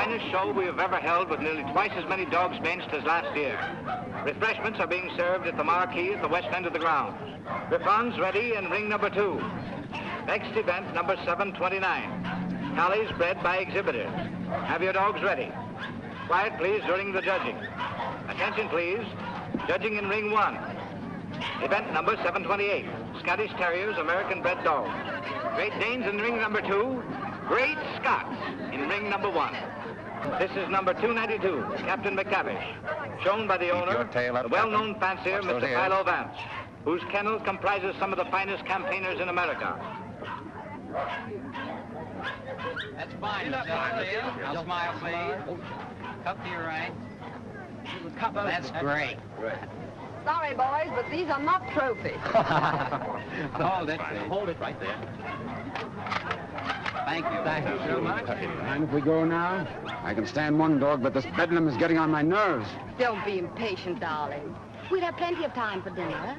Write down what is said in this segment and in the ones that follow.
finest show we have ever held with nearly twice as many dogs benched as last year. Refreshments are being served at the marquee at the west end of the grounds. Griffons ready in ring number 2. Next event, number 729. Collies bred by exhibitors. Have your dogs ready. Quiet, please, during the judging. Attention, please. Judging in ring 1. Event number 728. Scottish Terriers, American bred dogs. Great Danes in ring number 2. Great Scots in ring number 1. This is number 292, Captain McTavish, shown by the owner, the well-known fancier, Mr. Philo Vance, whose kennel comprises some of the finest campaigners in America. That's fine, Now smile, please. Cup to your right. That's great. Sorry, boys, but these are not trophies. Hold it. Hold it right there. Thank you. Thank you so much. Mind if we go now? I can stand one dog, but this bedlam is getting on my nerves. Don't be impatient, darling. We'll have plenty of time for dinner.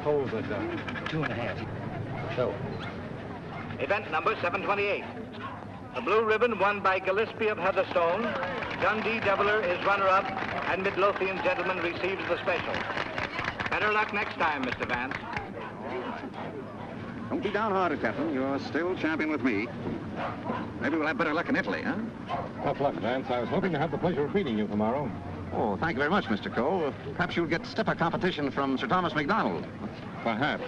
Hold it, 2.5. So. Event number 728. The blue ribbon won by Gillespie of Heatherstone. Dundee Deviler is runner-up, and Midlothian Gentleman receives the special. Better luck next time, Mr. Vance. Don't be downhearted, Captain. You're still champion with me. Maybe we'll have better luck in Italy, huh? Tough luck, Vance. I was hoping to have the pleasure of meeting you tomorrow. Oh, thank you very much, Mr. Coe. Perhaps you'll get stiffer competition from Sir Thomas MacDonald. Perhaps.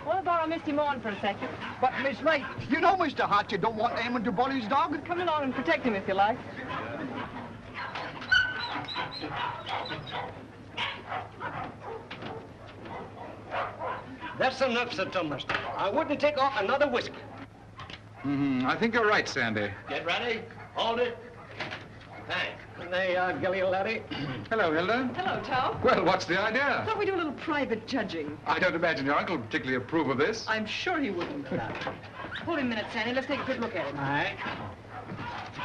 Want to borrow Misty Morn for a second? But, Miss Ray, you know, Mr. Hart, you don't want Eamon to bully his dog. Come along and protect him if you like. That's enough, Sir Thomas. I wouldn't take off another whiskey. I think you're right, Sandy. Get ready. Hold it. Thanks. There you are, Gilly, laddie. Hello, Hilda. Hello, Tom. Well, what's the idea? Thought we'd do a little private judging. I don't imagine your uncle would particularly approve of this. I'm sure he wouldn't. Hold him a minute, Sandy. Let's take a good look at him. All right.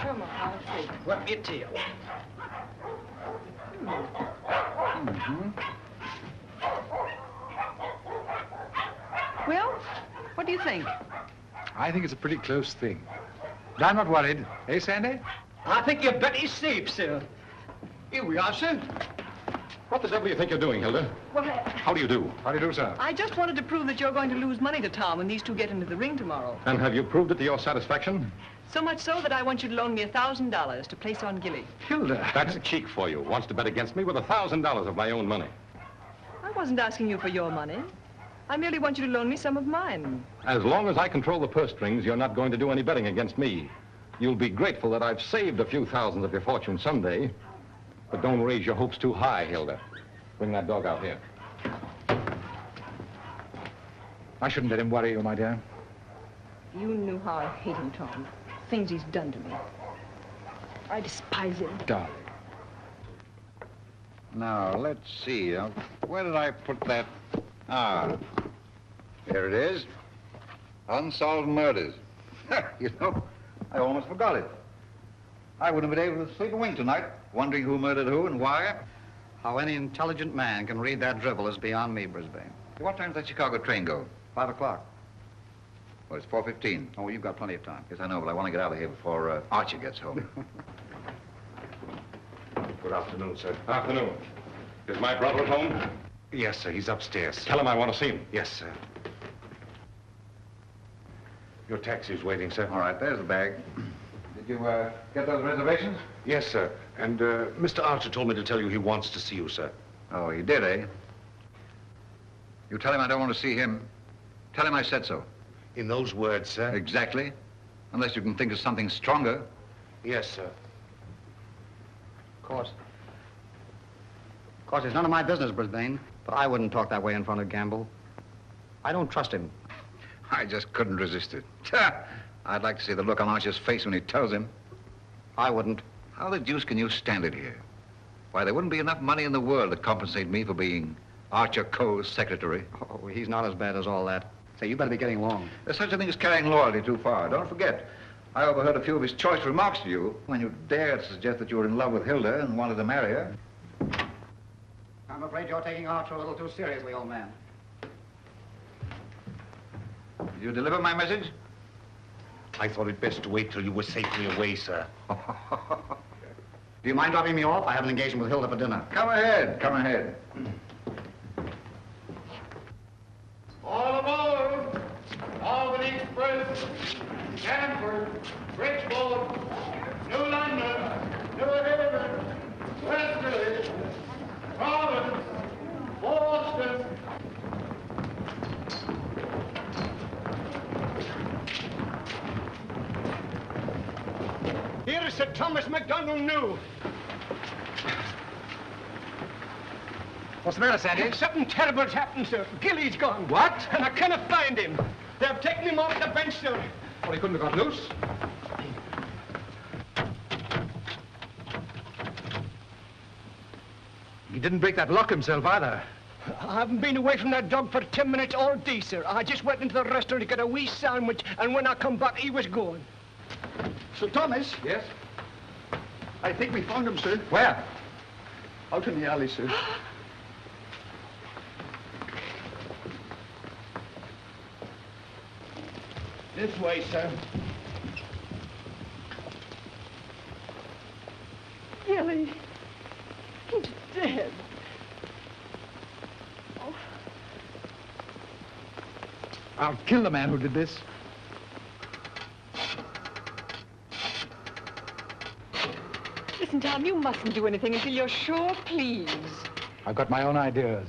Show him up. Let's see. Whip your tail. Well, what do you think? I think it's a pretty close thing. But I'm not worried. Eh, Sandy? I think you bet he's safe, sir. Here we are, sir. What the devil do you think you're doing, Hilda? Well, How do you do? How do you do, sir? I just wanted to prove that you're going to lose money to Tom when these two get into the ring tomorrow. And have you proved it to your satisfaction? So much so that I want you to loan me $1,000 to place on Gilly. Hilda. That's cheek for you. Wants to bet against me with $1,000 of my own money. I wasn't asking you for your money. I merely want you to loan me some of mine. As long as I control the purse strings, you're not going to do any betting against me. You'll be grateful that I've saved a few thousands of your fortune someday. But don't raise your hopes too high, Hilda. Bring that dog out here. I shouldn't let him worry you, my dear. You knew how I hate him, Tom. Things he's done to me. I despise him. Darling. Now, let's see. Where did I put that? Ah, here it is. Unsolved murders. You know, I almost forgot it. I wouldn't have been able to sleep a wink tonight, wondering who murdered who and why. How any intelligent man can read that drivel is beyond me, Brisbane. What time does that Chicago train go? 5 o'clock. Well, it's 4:15. Oh, you've got plenty of time. Yes, I know, but I want to get out of here before Archer gets home. Good afternoon, sir. Afternoon. Is my brother at home? Yes, sir. He's upstairs. Tell him I want to see him. Yes, sir. Your taxi's waiting, sir. All right, there's the bag. Did you get those reservations? Yes, sir. And Mr. Archer told me to tell you he wants to see you, sir. Oh, he did, eh? You tell him I don't want to see him. Tell him I said so. In those words, sir? Exactly. Unless you can think of something stronger. Yes, sir. Of course, it's none of my business, Brisbane. But I wouldn't talk that way in front of Gamble. I don't trust him. I just couldn't resist it. I'd like to see the look on Archer's face when he tells him. I wouldn't. How the deuce can you stand it here? Why, there wouldn't be enough money in the world to compensate me for being Archer Coe's secretary. Oh, he's not as bad as all that. Say, you better be getting along. There's such a thing as carrying loyalty too far. Don't forget, I overheard a few of his choice remarks to you when you dared suggest that you were in love with Hilda and wanted to marry her. I'm afraid you're taking Archer a little too seriously, old man. Did you deliver my message? I thought it best to wait till you were safely away, sir. Do you mind dropping me off? I have an engagement with Hilda for dinner. Come ahead, come ahead. All aboard! Albany Express, Stanford, Bridgeport, New London, New Haven, Westerly, Providence, Boston. Here is Sir Thomas MacDonald New. What's the matter, Sandy? Something terrible's happened, sir. Gilly's gone. What? And I cannot find him. They've taken him off the bench, sir. Well, he couldn't have got loose. He didn't break that lock himself either. I haven't been away from that dog for 10 minutes all day, sir. I just went into the restaurant to get a wee sandwich, and when I come back, he was gone. Sir Thomas? Yes? I think we found him, sir. Where? Out in the alley, sir. This way, sir. Gilly, he's dead. Oh. I'll kill the man who did this. Listen, Tom, you mustn't do anything until you're sure, please. I've got my own ideas.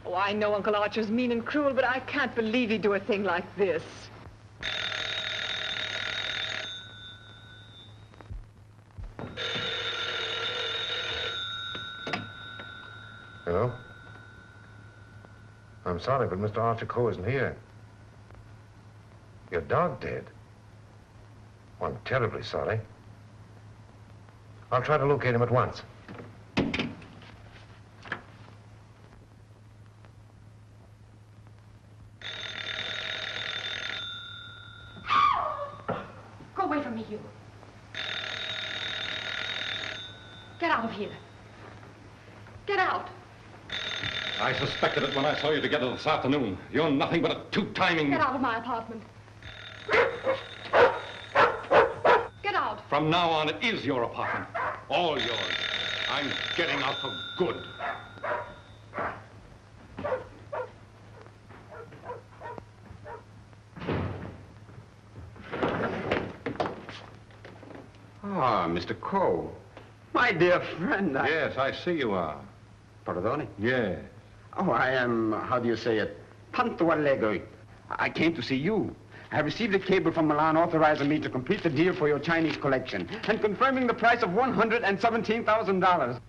Oh, I know Uncle Archer's mean and cruel, but I can't believe he'd do a thing like this. Hello? I'm sorry, but Mr. Archer Coe isn't here. Your dog dead? Well, I'm terribly sorry. I'll try to locate him at once. Go away from me, you. Get out of here. Get out. I suspected it when I saw you together this afternoon. You're nothing but a two-timing... Get out of my apartment. Get out. From now on, it is your apartment. All yours. I'm getting out for good. Ah, Mr. Coe. My dear friend, Yes, I see you are. Pardon? Yes. Oh, I am, how do you say it, tanto allegro. I came to see you. I have received a cable from Milan authorizing me to complete the deal for your Chinese collection and confirming the price of $117,000.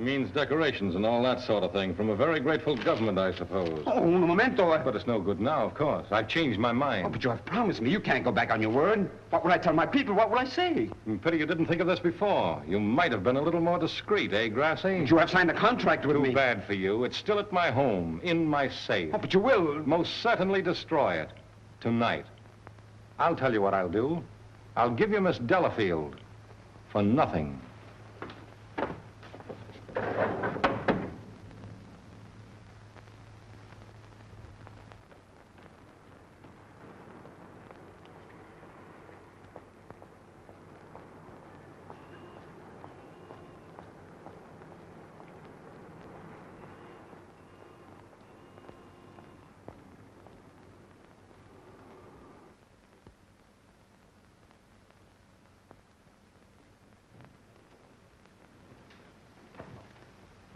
Means decorations and all that sort of thing from a very grateful government, I suppose. Oh, un momento. But it's no good now, of course. I've changed my mind. Oh, but you have promised me. You can't go back on your word. What will I tell my people? What will I say? Pity you didn't think of this before. You might have been a little more discreet, eh, Grassy? But you have signed a contract with me. Too bad for you. It's still at my home, in my safe. Oh, but you will. Most certainly destroy it. Tonight. I'll tell you what I'll do. I'll give you Miss Delafield for nothing.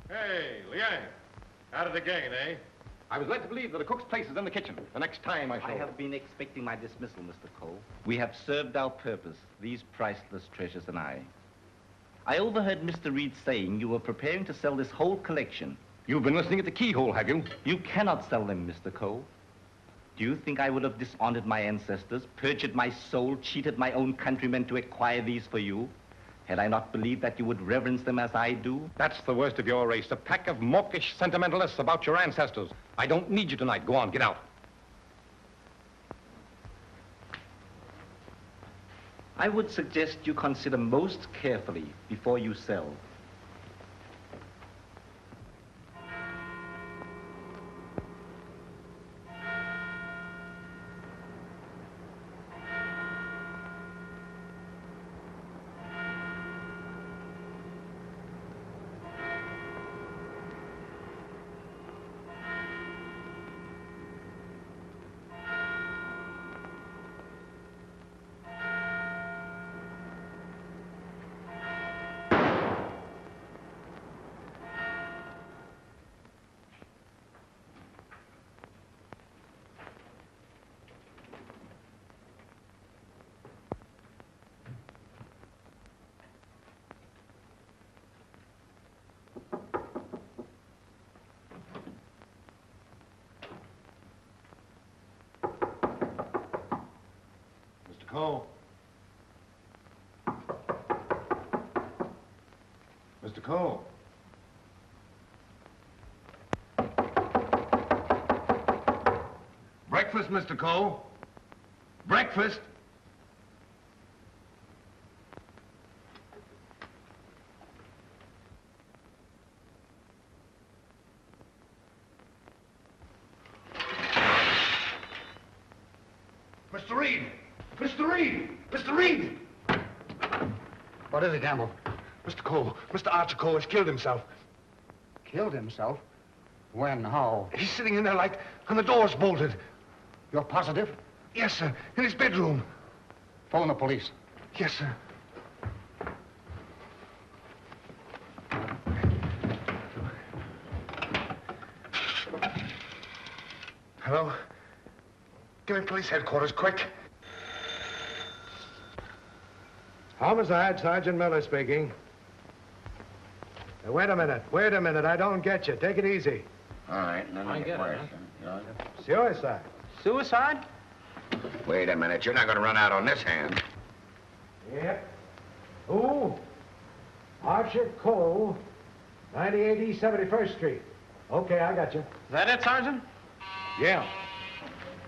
Hey, Liang. At it again, eh? I was led to believe that a cook's place is in the kitchen. The next time I shall... I have been expecting my dismissal, Mr. Coe. We have served our purpose, these priceless treasures and I. I overheard Mr. Reed saying you were preparing to sell this whole collection. You've been listening at the keyhole, have you? You cannot sell them, Mr. Coe. Do you think I would have dishonored my ancestors, perjured my soul, cheated my own countrymen to acquire these for you? Had I not believed that you would reverence them as I do? That's the worst of your race, a pack of mawkish sentimentalists about your ancestors. I don't need you tonight. Go on, get out. I would suggest you consider most carefully before you sell. Coe. Mr. Coe. Breakfast, Mr. Coe. Breakfast. Mr. Reed! Mr. Reed! Mr. Reed! What is it, Gamble? Mr. Coe, Mr. Archer Coe has killed himself. Killed himself? When? How? He's sitting in there like, and the door's bolted. You're positive? Yes, sir. In his bedroom. Phone the police. Yes, sir. Hello? Give me police headquarters, quick. Homicide, Sergeant Miller speaking. Now, wait a minute, I don't get you. Take it easy. All right, let me get worse. Suicide. Suicide? Wait a minute, you're not going to run out on this hand. Yep. Who? Archer Coe, 98 East 71st Street. Okay, I got you. Is that it, Sergeant? Yeah.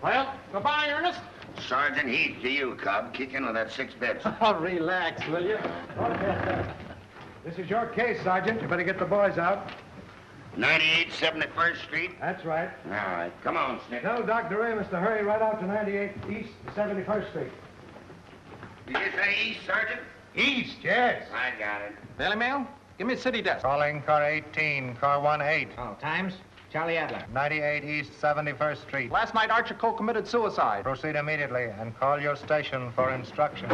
Well, goodbye, Ernest. Sergeant, heed to you, Cub. Kick in with that 6 bits. Oh, relax, will you? This is your case, Sergeant. You better get the boys out. 98 71st Street? That's right. All right, come on, Snip. Tell Dr. Amos to hurry right out to 98 East 71st Street. Did you say east, Sergeant? East, yes. I got it. Daily Mail? Give me a city desk. Calling car 18, car 18. Oh, times? Charlie Adler. 98 East 71st Street. Last night, Archer Coe committed suicide. Proceed immediately and call your station for instruction.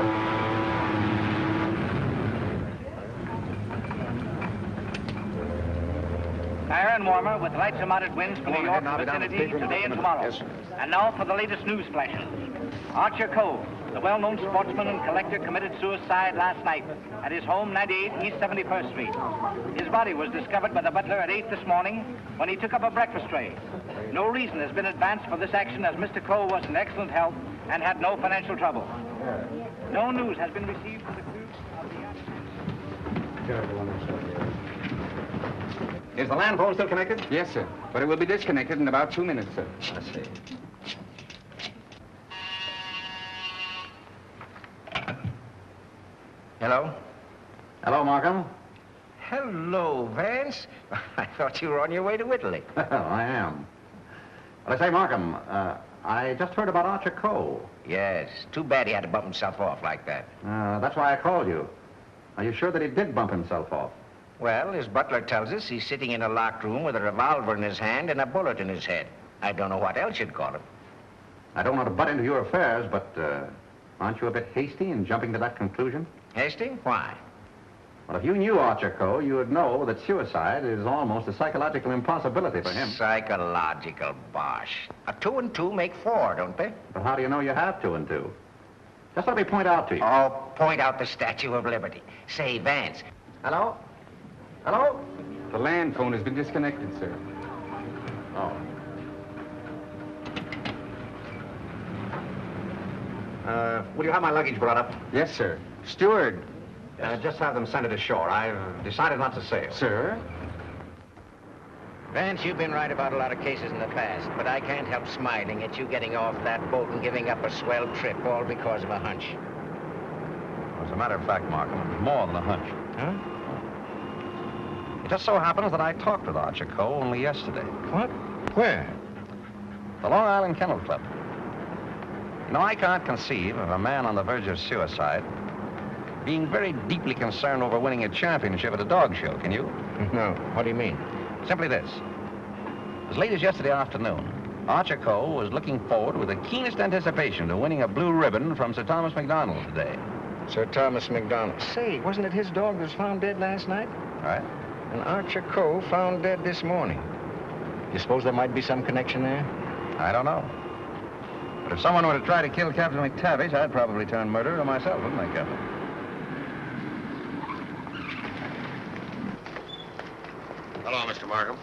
Iron warmer with lights and moderate winds for New York vicinity today and tomorrow. Yes, sir. And now for the latest news flashes. Archer Coe, the well-known sportsman and collector, committed suicide last night at his home, 98 East 71st Street. His body was discovered by the butler at 8 this morning when he took up a breakfast tray. No reason has been advanced for this action as Mr. Coe was in excellent health and had no financial trouble. No news has been received for the crew of the... Is the land phone still connected? Yes, sir. But it will be disconnected in about 2 minutes, sir. I see. Hello? Hello, Markham. Hello, Vance. I thought you were on your way to Italy. Well, I am. Well, I say, Markham, I just heard about Archer Coe. Yes, too bad he had to bump himself off like that. That's why I called you. Are you sure that he did bump himself off? Well, his butler tells us he's sitting in a locked room with a revolver in his hand and a bullet in his head. I don't know what else you'd call him. I don't want to butt into your affairs, but aren't you a bit hasty in jumping to that conclusion? Hasty? Why? Well, if you knew Archer Coe, you would know that suicide is almost a psychological impossibility for him. Psychological bosh. 2 and 2 make 4, don't they? But how do you know you have 2 and 2? Just let me point out to you. Oh, point out the Statue of Liberty. Say, Vance. Hello? Hello? The land phone has been disconnected, sir. Oh. Will you have my luggage brought up? Yes, sir. Steward, Just have them send it ashore. I've decided not to sail. Sir? Vance, you've been right about a lot of cases in the past, but I can't help smiling at you getting off that boat and giving up a swell trip all because of a hunch. As a matter of fact, Markham, it was more than a hunch. Huh? It just so happens that I talked with Archer Coe only yesterday. What? Where? The Long Island Kennel Club. You know, I can't conceive of a man on the verge of suicide being very deeply concerned over winning a championship at a dog show, can you? No. What do you mean? Simply this. As late as yesterday afternoon, Archer Coe was looking forward with the keenest anticipation to winning a blue ribbon from Sir Thomas MacDonald today. Sir Thomas MacDonald. Say, wasn't it his dog that was found dead last night? Right. And Archer Coe found dead this morning. You suppose there might be some connection there? I don't know. But if someone were to try to kill Captain McTavish, I'd probably turn murderer myself, wouldn't I, Captain? Hello, Mr. Markham.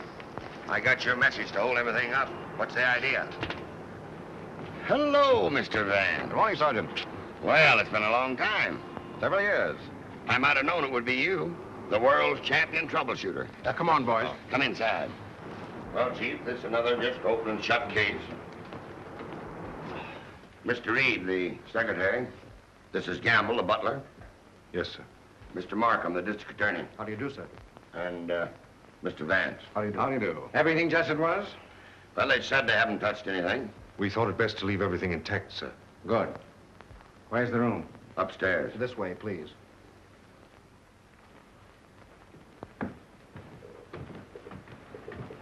I got your message to hold everything up. What's the idea? Hello, Mr. Vance. Good morning, Sergeant. Well, it's been a long time. Several years. I might have known it would be you, the world's champion troubleshooter. Come on, boys. Come inside. Well, Chief, this is another just open and shut case. Mr. Reed, the secretary. This is Gamble, the butler. Yes, sir. Mr. Markham, the district attorney. How do you do, sir? And, Mr. Vance. How do you do? How do you do? Everything just as it was? Well, they said they haven't touched anything. We thought it best to leave everything intact, sir. Good. Where's the room? Upstairs. This way, please.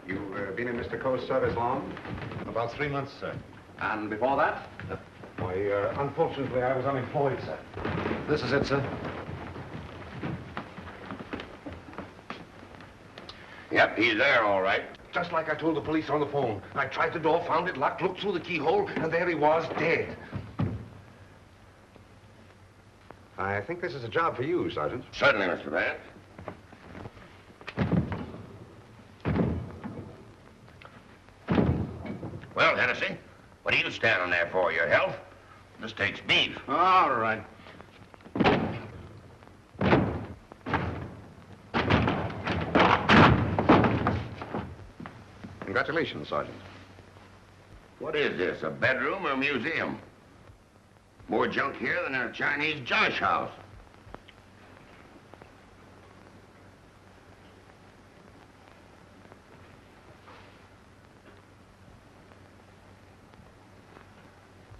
You've been in Mr. Coe's service long? About 3 months, sir. And before that? Why, unfortunately, I was unemployed, sir. This is it, sir. Yep, he's there, all right. Just like I told the police on the phone. I tried the door, found it locked, looked through the keyhole, and there he was, dead. I think this is a job for you, Sergeant. Certainly, Mr. Vance. Well, Hennessy, what are you standing there for? Your health? This takes beef. All right. Congratulations, Sergeant. What is this, a bedroom or a museum? More junk here than in a Chinese josh house.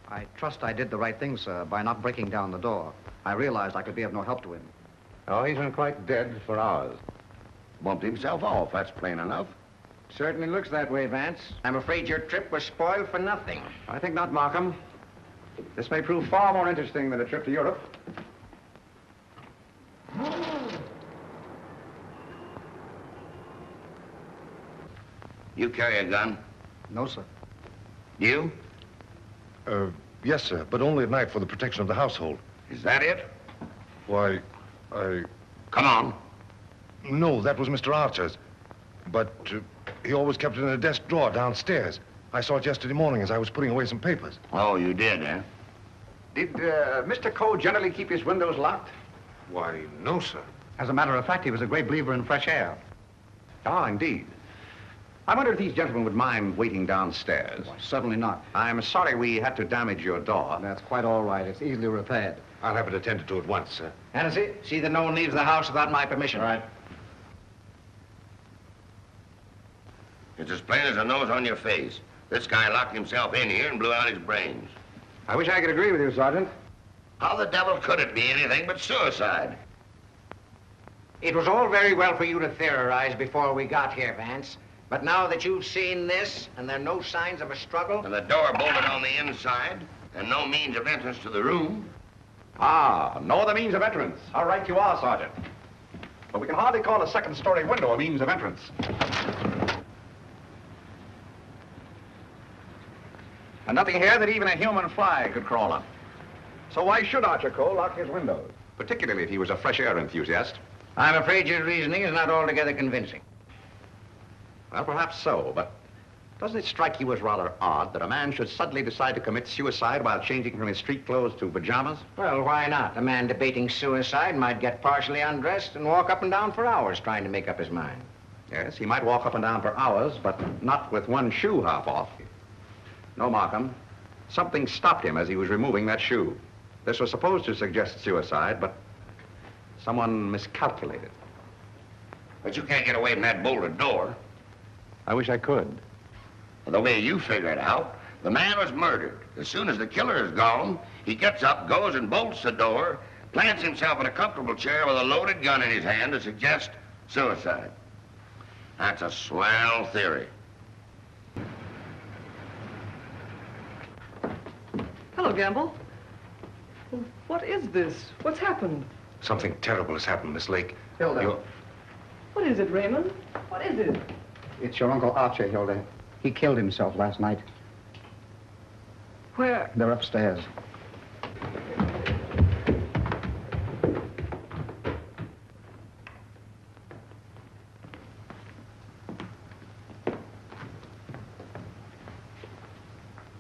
I trust I did the right thing, sir, by not breaking down the door. I realized I could be of no help to him. Oh, he's been quite dead for hours. Bumped himself off, that's plain enough. Certainly looks that way, Vance. I'm afraid your trip was spoiled for nothing. I think not, Markham. This may prove far more interesting than a trip to Europe. You carry a gun? No, sir. You? Yes, sir, but only at night for the protection of the household. Is that it? Why, Come on. No, that was Mr. Archer's. But he always kept it in a desk drawer downstairs. I saw it yesterday morning as I was putting away some papers. Oh, you did, eh? Did Mr. Coe generally keep his windows locked? Why, no, sir. As a matter of fact, he was a great believer in fresh air. Ah, indeed. I wonder if these gentlemen would mind waiting downstairs. Why, certainly not. I'm sorry we had to damage your door. That's quite all right. It's easily repaired. I'll have it attended to at once, sir. Hennessy, see that no one leaves the house without my permission. All right. It's as plain as a nose on your face. This guy locked himself in here and blew out his brains. I wish I could agree with you, Sergeant. How the devil could it be anything but suicide? It was all very well for you to theorize before we got here, Vance. But now that you've seen this, and there are no signs of a struggle... And the door bolted on the inside, and no means of entrance to the room. Ah, no other means of entrance. How right you are, Sergeant. But we can hardly call a second-story window a means of entrance. And nothing here that even a human fly could crawl on. So why should Archer Coe lock his windows? Particularly if he was a fresh air enthusiast. I'm afraid your reasoning is not altogether convincing. Well, perhaps so, but Doesn't it strike you as rather odd that a man should suddenly decide to commit suicide while changing from his street clothes to pajamas? Well, why not? A man debating suicide might get partially undressed and walk up and down for hours trying to make up his mind. Yes, he might walk up and down for hours, but not with one shoe half off. No, Markham. Something stopped him as he was removing that shoe. This was supposed to suggest suicide, but someone miscalculated. But you can't get away from that bolted door. I wish I could. The way you figure it out, the man was murdered. As soon as the killer is gone, he gets up, goes and bolts the door, plants himself in a comfortable chair with a loaded gun in his hand to suggest suicide. That's a swell theory. Hello, Gamble. What is this? What's happened? Something terrible has happened, Miss Lake. Hilda. What is it, Raymond? What is it? It's your Uncle Archer, Hilda. He killed himself last night. Where? They're upstairs.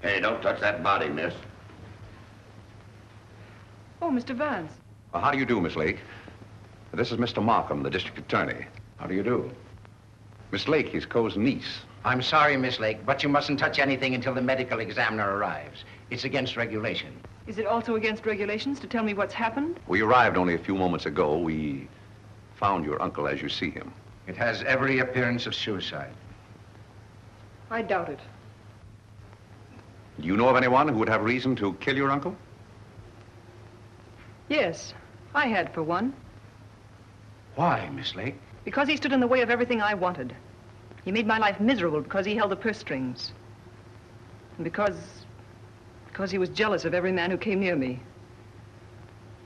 Hey, don't touch that body, miss. Oh, Mr. Vance. Well, how do you do, Miss Lake? This is Mr. Markham, the district attorney. How do you do? Miss Lake, he's Coe's niece. I'm sorry, Miss Lake, but you mustn't touch anything until the medical examiner arrives. It's against regulation. Is it also against regulations to tell me what's happened? We arrived only a few moments ago. We found your uncle as you see him. It has every appearance of suicide. I doubt it. Do you know of anyone who would have reason to kill your uncle? Yes, I had for one. Why, Miss Lake? Because he stood in the way of everything I wanted. He made my life miserable because he held the purse strings. And because he was jealous of every man who came near me.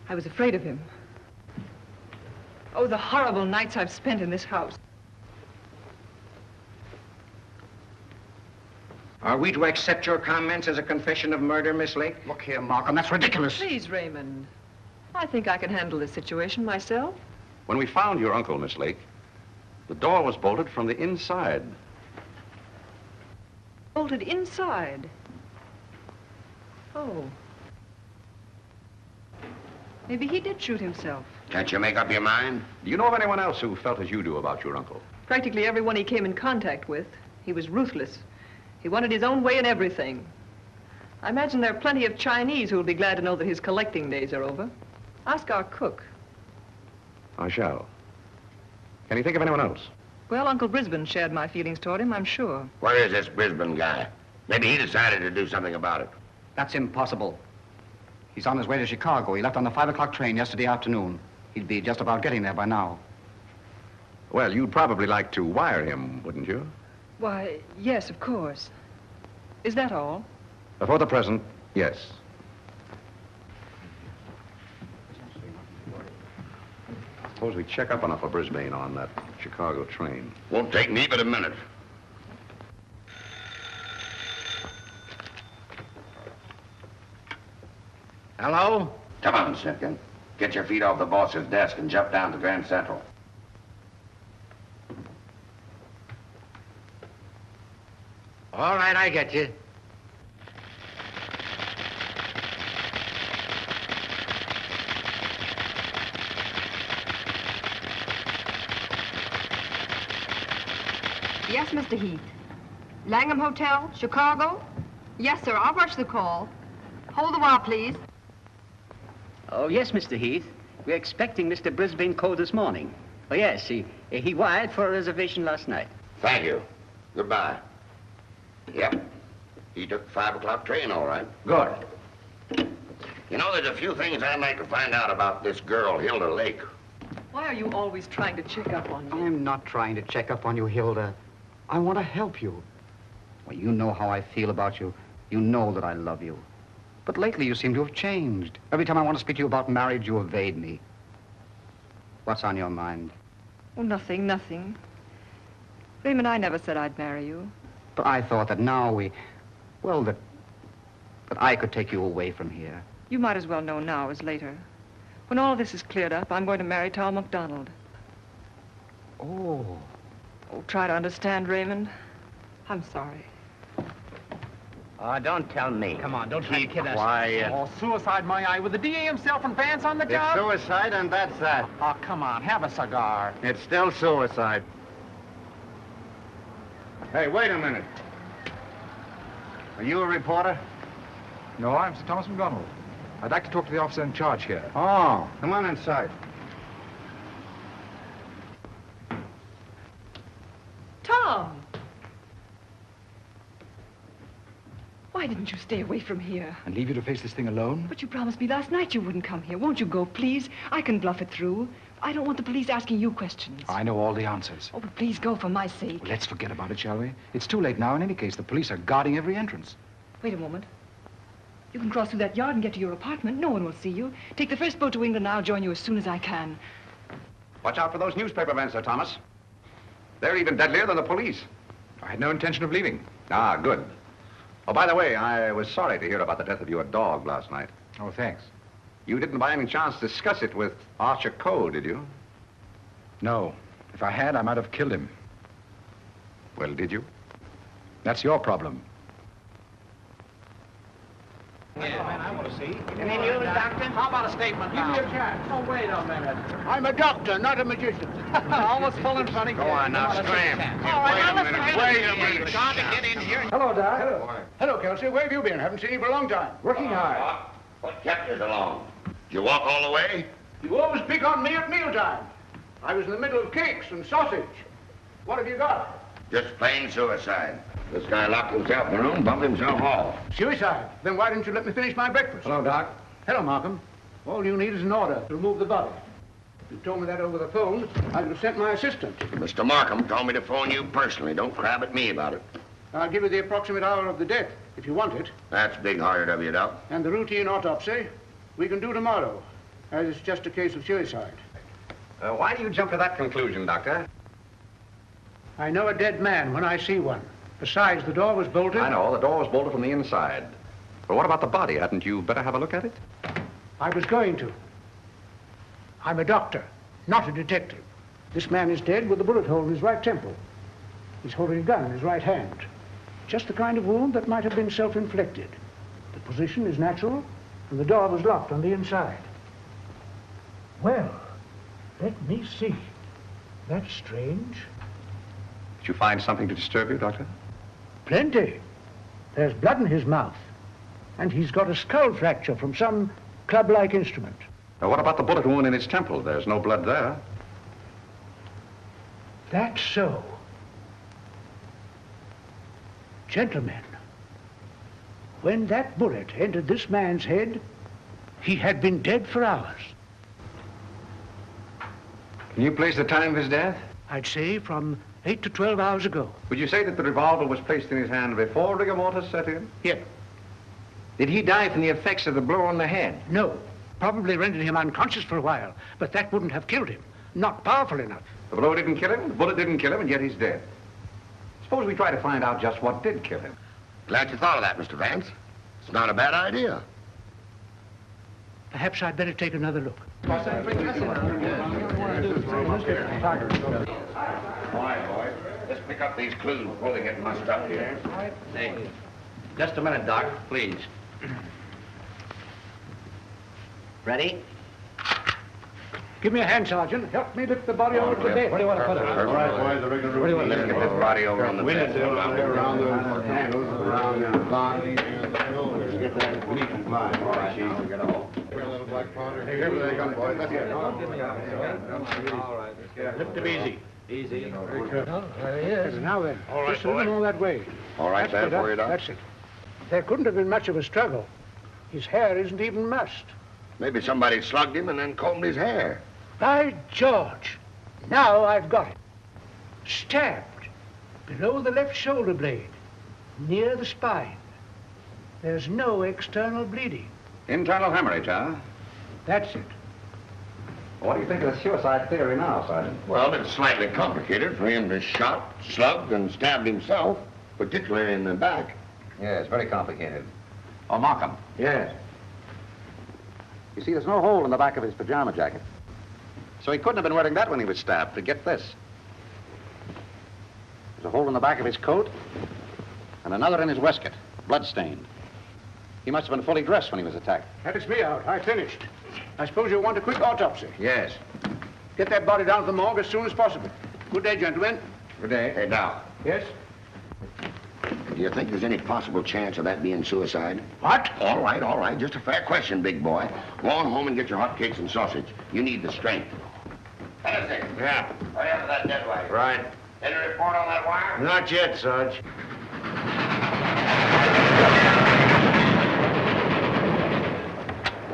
I was afraid of him. Oh, the horrible nights I've spent in this house. Are we to accept your comments as a confession of murder, Miss Lake? Look here, Markham, that's ridiculous. Please, Raymond. I think I can handle this situation myself. When we found your uncle, Miss Lake, the door was bolted from the inside. Bolted inside? Oh. Maybe he did shoot himself. Can't you make up your mind? Do you know of anyone else who felt as you do about your uncle? Practically everyone he came in contact with. He was ruthless. He wanted his own way in everything. I imagine there are plenty of Chinese who will be glad to know that his collecting days are over. Ask our cook. I shall. Can you think of anyone else? Well, Uncle Brisbane shared my feelings toward him, I'm sure. Where is this Brisbane guy? Maybe he decided to do something about it. That's impossible. He's on his way to Chicago. He left on the 5 o'clock train yesterday afternoon. He'd be just about getting there by now. Well, you'd probably like to wire him, wouldn't you? Why, yes, of course. Is that all? For the present, yes. Suppose we check up on Uncle Brisbane on that Chicago train. Won't take me but a minute. Hello? Come on, Simpkin. Get your feet off the boss's desk and jump down to Grand Central. All right, I get you. Yes, Mr. Heath. Langham Hotel, Chicago? Yes, sir. I'll rush the call. Hold the while, please. Oh, yes, Mr. Heath. We're expecting Mr. Brisbane Coe this morning. Oh, yes, he wired for a reservation last night. Thank you. Goodbye. Yep. He took the 5 o'clock train, all right. Good. You know, there's a few things I'd like to find out about this girl, Hilda Lake. Why are you always trying to check up on me? I'm not trying to check up on you, Hilda. I want to help you. Well, you know how I feel about you. You know that I love you. But lately you seem to have changed. Every time I want to speak to you about marriage, you evade me. What's on your mind? Oh, nothing, nothing. Raymond, I never said I'd marry you. But I thought that now that I could take you away from here. You might as well know now as later. When all this is cleared up, I'm going to marry Tom McDonald. Oh. Oh, try to understand, Raymond. I'm sorry. Oh, don't tell me. Come on, don't try to kid us. Quiet. Oh, suicide, my eye, with the DA himself and Vance on the job? It's suicide, and that's that. Oh, come on, have a cigar. It's still suicide. Hey, wait a minute. Are you a reporter? No, I'm Sir Thomas McDonald. I'd like to talk to the officer in charge here. Oh, come on inside. Tom! Why didn't you stay away from here? And leave you to face this thing alone? But you promised me last night you wouldn't come here. Won't you go, please? I can bluff it through. I don't want the police asking you questions. I know all the answers. Oh, but please go for my sake. Well, let's forget about it, shall we? It's too late now in any case. The police are guarding every entrance. Wait a moment. You can cross through that yard and get to your apartment. No one will see you. Take the first boat to England and I'll join you as soon as I can. Watch out for those newspaper men, Sir Thomas. They're even deadlier than the police. I had no intention of leaving. Ah, good. Oh, by the way, I was sorry to hear about the death of your dog last night. Oh, thanks. You didn't by any chance discuss it with Archer Coe, did you? No. If I had, I might have killed him. Well, did you? That's your problem. Yeah, man, I want to see. Any news, Doctor? How about a statement Give now? me a chance. Oh, wait a minute. I'm a doctor, not a magician. Almost full and funny. Go on now, scram. All right, now let's Wait a minute. Got to get in here. Hello, Doc. Hello. Hello, Kelsey. Where have you been? Haven't seen you for a long time. Working hard. What kept you so long? Did you walk all the way? You always pick on me at mealtime. I was in the middle of cakes and sausage. What have you got? Just plain suicide. This guy locked himself in the room, bumped himself off. Suicide. Then why didn't you let me finish my breakfast? Hello, Doc. Hello, Markham. All you need is an order to remove the body. If you told me that over the phone, I would have sent my assistant. Mr. Markham told me to phone you personally. Don't crab at me about it. I'll give you the approximate hour of the death, if you want it. That's big-hearted of you, Doc. And the routine autopsy, we can do tomorrow, as it's just a case of suicide. Why do you jump to that conclusion, Doctor? I know a dead man when I see one. Besides, the door was bolted. I know, the door was bolted from the inside. But what about the body? Hadn't you better have a look at it? I was going to. I'm a doctor, not a detective. This man is dead with a bullet hole in his right temple. He's holding a gun in his right hand. Just the kind of wound that might have been self-inflicted. The position is natural, and the door was locked on the inside. Well, let me see. That's strange. Did you find something to disturb you, Doctor? Plenty. There's blood in his mouth, and he's got a skull fracture from some club-like instrument. Now, what about the bullet wound in his temple? There's no blood there. That's so. Gentlemen, when that bullet entered this man's head, he had been dead for hours. Can you place the time of his death? I'd say from 8 to 12 hours ago. Would you say that the revolver was placed in his hand before rigor mortis set in? Yes. Did he die from the effects of the blow on the head? No. Probably rendered him unconscious for a while, but that wouldn't have killed him. Not powerful enough. The blow didn't kill him, the bullet didn't kill him, and yet he's dead. Suppose we try to find out just what did kill him. Glad you thought of that, Mr. Vance. It's not a bad idea. Perhaps I'd better take another look. All right, boys. Let's pick up these clues before they get mussed up here. Hey, just a minute, Doc, please. Ready? Give me a hand, Sergeant. Help me lift the body over to the bed. Where do you want to put it? All right, boys, Let's get this body over on the bed. Around the handles, around the line. Get that weak line. All right, Chief. Get all. Hey, here they come, boys. Let's get it. All right. Lift him easy. Easy. There he is. Now then, All right, just a little boy. more that way. All right, That's bad for you, Doc? That's it. There couldn't have been much of a struggle. His hair isn't even mussed. Maybe somebody slugged him and then combed his hair. By George, now I've got it. Stabbed below the left shoulder blade, near the spine. There's no external bleeding. Internal hemorrhage, huh? That's it. What do you think of the suicide theory now, Sergeant? Well, it's slightly complicated for him to shot, slugged, and stabbed himself, particularly in the back. Yeah, it's very complicated. Oh, Markham. Yes. You see, there's no hole in the back of his pajama jacket. So he couldn't have been wearing that when he was stabbed. But get this. There's a hole in the back of his coat and another in his waistcoat. bloodstained. He must have been fully dressed when he was attacked. That is me out. I finished. I suppose you'll want a quick autopsy. Yes. Get that body down to the morgue as soon as possible. Good day, gentlemen. Good day. Hey, now, Yes? do you think there's any possible chance of that being suicide? What? All right. Just a fair question, big boy. Go on home and get your hotcakes and sausage. You need the strength. Anything? Yeah. Hurry up with that dead wire. Right. Any report on that wire? Not yet, Sarge.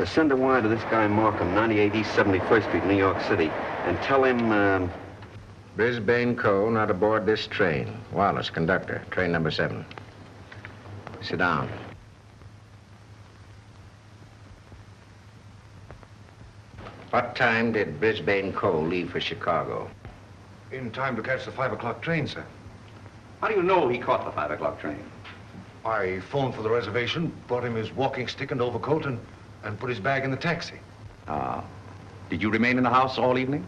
Send a wire to this guy Markham, 98 East 71st Street, New York City, and tell him, Brisbane Coe not aboard this train. Wallace, conductor, train number 7. Sit down. What time did Brisbane Coe leave for Chicago? In time to catch the 5 o'clock train, sir. How do you know he caught the 5 o'clock train? I phoned for the reservation, brought him his walking stick and overcoat, and put his bag in the taxi. Ah. Did you remain in the house all evening?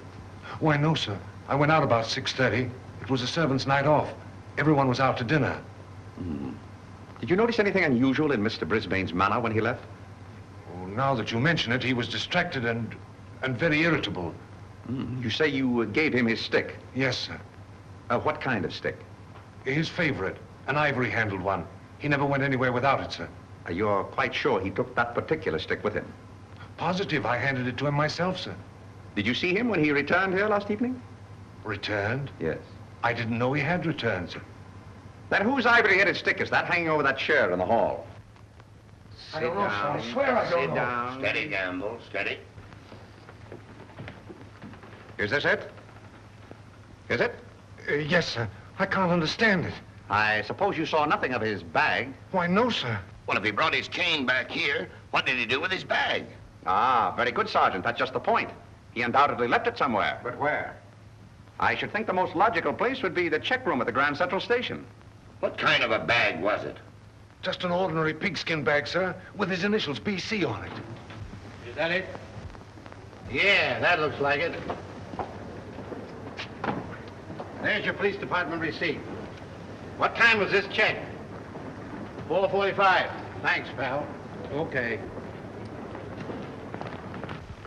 Why, no, sir. I went out about 6:30. It was a servant's night off. Everyone was out to dinner. Did you notice anything unusual in Mr. Brisbane's manner when he left? Oh, now that you mention it, he was distracted and very irritable. You say you gave him his stick? Yes, sir. What kind of stick? His favorite, an ivory-handled one. He never went anywhere without it, sir. You're quite sure he took that particular stick with him? Positive. I handed it to him myself, sir. Did you see him when he returned here last evening? Returned? Yes. I didn't know he had returned, sir. Then whose ivory-headed stick is that hanging over that chair in the hall? I don't know, sir. I swear I don't know. Sit down. Steady, Gamble, steady. Is this it? Is it? Yes, sir. I can't understand it. I suppose you saw nothing of his bag? Why, no, sir. Well, if he brought his cane back here, what did he do with his bag? Ah, very good, Sergeant. That's just the point. He undoubtedly left it somewhere. But where? I should think the most logical place would be the check room at the Grand Central Station. What kind of a bag was it? Just an ordinary pigskin bag, sir, with his initials BC on it. Is that it? Yeah, that looks like it. There's your police department receipt. What time was this check? 4:45. Thanks, pal. Okay.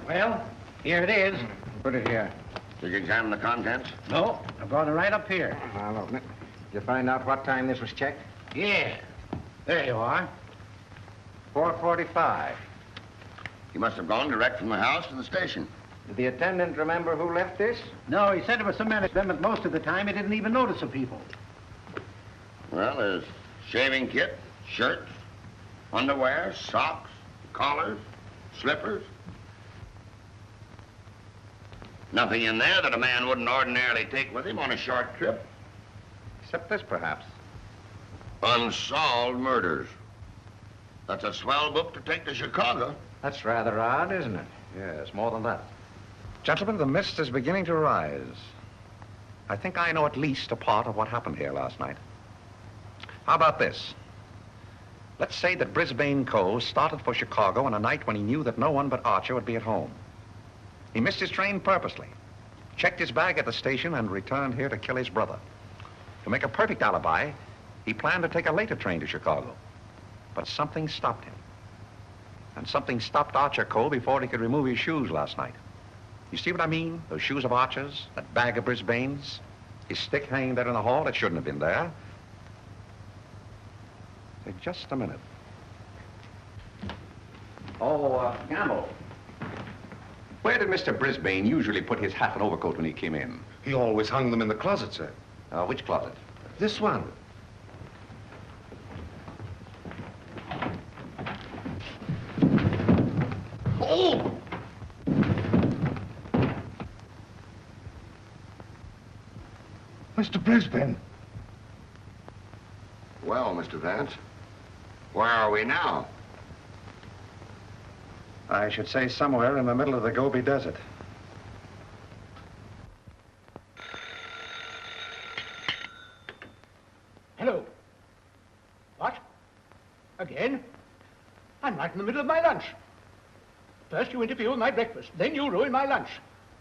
Well, here it is. Put it here. Did you examine the contents? No, I brought it right up here. I'll open it. Did you find out what time this was checked? Yeah. There you are. 4:45. He must have gone direct from the house to the station. Did the attendant remember who left this? No, he said it was some men at them, but most of the time he didn't even notice the people. Well, there's shaving kit, shirts, underwear, socks, collars, slippers. Nothing in there that a man wouldn't ordinarily take with him on a short trip. Except this, perhaps. Unsolved murders. That's a swell book to take to Chicago. That's rather odd, isn't it? Yes, more than that. Gentlemen, the mist is beginning to rise. I think I know at least a part of what happened here last night. How about this? Let's say that Brisbane Coe started for Chicago on a night when he knew that no one but Archer would be at home. He missed his train purposely, checked his bag at the station, and returned here to kill his brother. To make a perfect alibi, he planned to take a later train to Chicago. But something stopped him. And something stopped Archer Coe before he could remove his shoes last night. You see what I mean? Those shoes of Archer's, that bag of Brisbane's, his stick hanging there in the hall, it shouldn't have been there. Say, just a minute. Oh, Gamble. Where did Mr. Brisbane usually put his hat and overcoat when he came in? He always hung them in the closet, sir. Which closet? This one. Oh! Mr. Brisbane. Well, Mr. Vance, where are we now? I should say somewhere in the middle of the Gobi Desert. Hello. What? Again? I'm right in the middle of my lunch. First you interfere with my breakfast, then you ruin my lunch.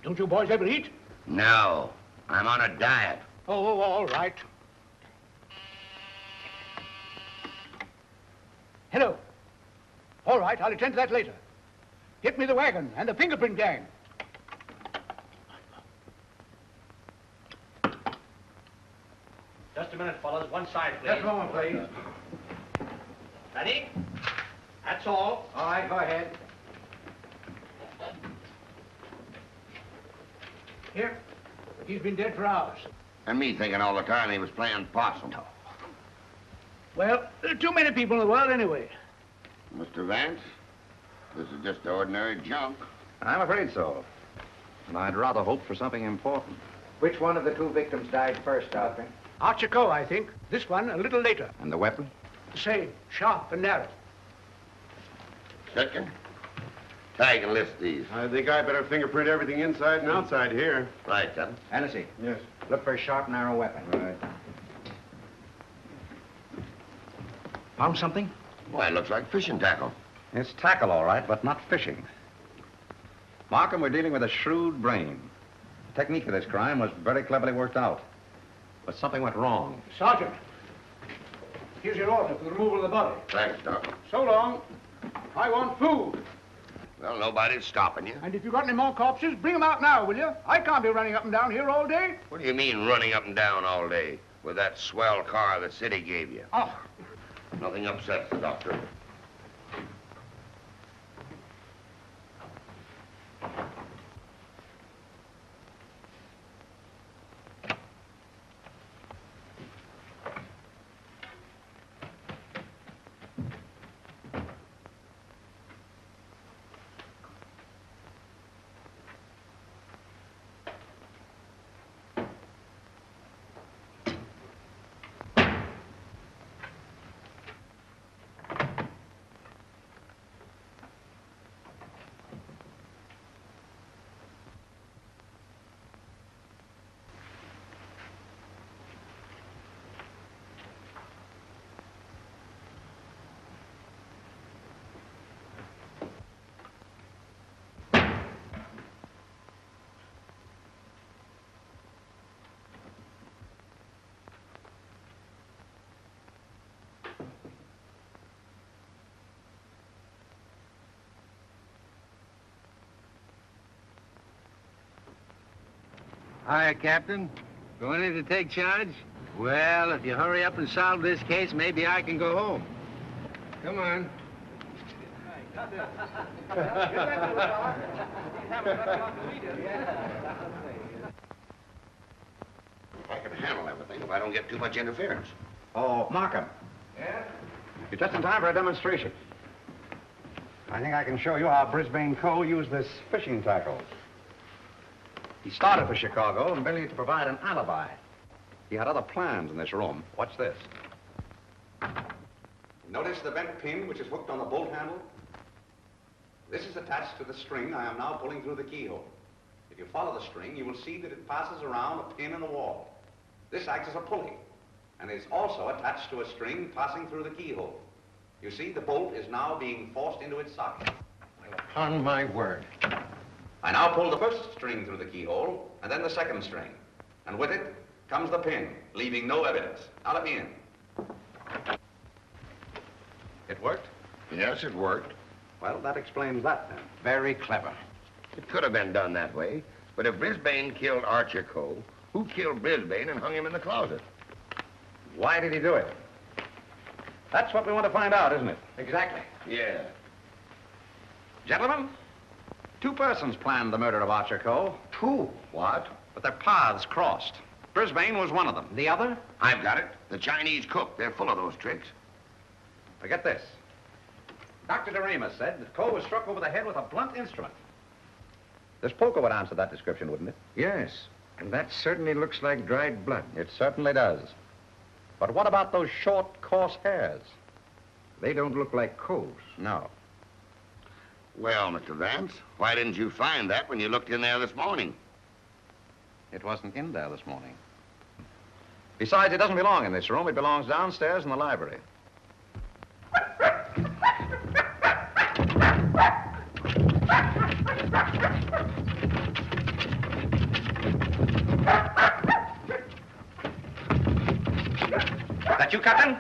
Don't you boys ever eat? No, I'm on a diet. Oh, all right. Hello. All right, I'll attend to that later. Get me the wagon and the fingerprint gang. Just a minute, fellas. One side, please. Just a moment, please. Ready? That's all. All right, go ahead. Here. He's been dead for hours. And me thinking all the time he was playing possum. Well, there are too many people in the world anyway. Mr. Vance, this is just ordinary junk. I'm afraid so. And I'd rather hope for something important. Which one of the two victims died first, Arthur? Archer Coe, I think. This one a little later. And the weapon? The same, sharp and narrow. Second, tag and list these. I think I better fingerprint everything inside and outside here. Right, Captain. Hennessy. Yes. Look for a sharp, narrow weapon. Right. Found something? Why, it looks like fishing tackle. It's tackle, all right, but not fishing. Markham, we're dealing with a shrewd brain. The technique of this crime was very cleverly worked out. But something went wrong. Sergeant, here's your order for the removal of the body. Thanks, Doc. So long. I want food. Well, nobody's stopping you. And if you've got any more corpses, bring them out now, will you? I can't be running up and down here all day. What do you mean running up and down all day with that swell car the city gave you? Oh. Nothing upsets the doctor. Hiya, Captain. Going in to take charge? Well, if you hurry up and solve this case, maybe I can go home. Come on. I can handle everything if I don't get too much interference. Oh, Markham. Yeah? You're just in time for a demonstration. I think I can show you how Brisbane Coe used this fishing tackle. He started for Chicago and merely to provide an alibi. He had other plans in this room. Watch this. Notice the bent pin which is hooked on the bolt handle? This is attached to the string I am now pulling through the keyhole. If you follow the string, you will see that it passes around a pin in the wall. This acts as a pulley, and is also attached to a string passing through the keyhole. You see, the bolt is now being forced into its socket. Well, upon my word. I now pull the first string through the keyhole, and then the second string. And with it comes the pin, leaving no evidence. Now let me in. It worked? Yes, it worked. Well, that explains that, then. Very clever. It could have been done that way, but if Brisbane killed Archer Coe, who killed Brisbane and hung him in the closet? Why did he do it? That's what we want to find out, isn't it? Exactly. Yeah. Gentlemen, two persons planned the murder of Archer Coe. Two? What? But their paths crossed. Brisbane was one of them. The other? I've got it. The Chinese cook. They're full of those tricks. Forget this. Dr. DeRamus said that Coe was struck over the head with a blunt instrument. This poker would answer that description, wouldn't it? Yes, and that certainly looks like dried blood. It certainly does. But what about those short, coarse hairs? They don't look like Coe's. No. Well, Mr. Vance, why didn't you find that when you looked in there this morning? It wasn't in there this morning. Besides, it doesn't belong in this room. It belongs downstairs in the library. That you, Captain?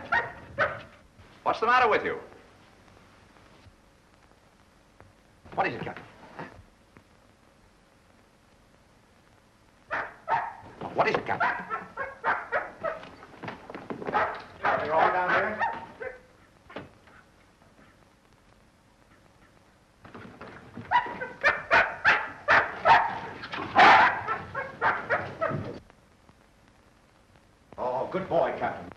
What's the matter with you? What is it, Captain? What is it, Captain? You're all down here? Oh, good boy, Captain.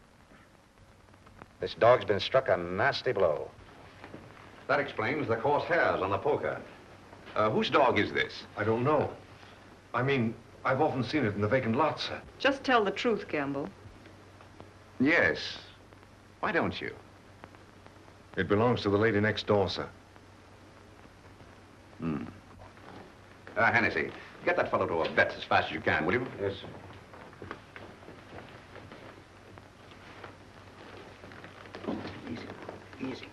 This dog's been struck a nasty blow. That explains the coarse hairs on the poker. Whose dog is this? I don't know. I mean, I've often seen it in the vacant lot, sir. Just tell the truth, Campbell. Yes. Why don't you? It belongs to the lady next door, sir. Hmm. Hennessy, get that fellow to a vet as fast as you can, will you? Yes, sir. Easy.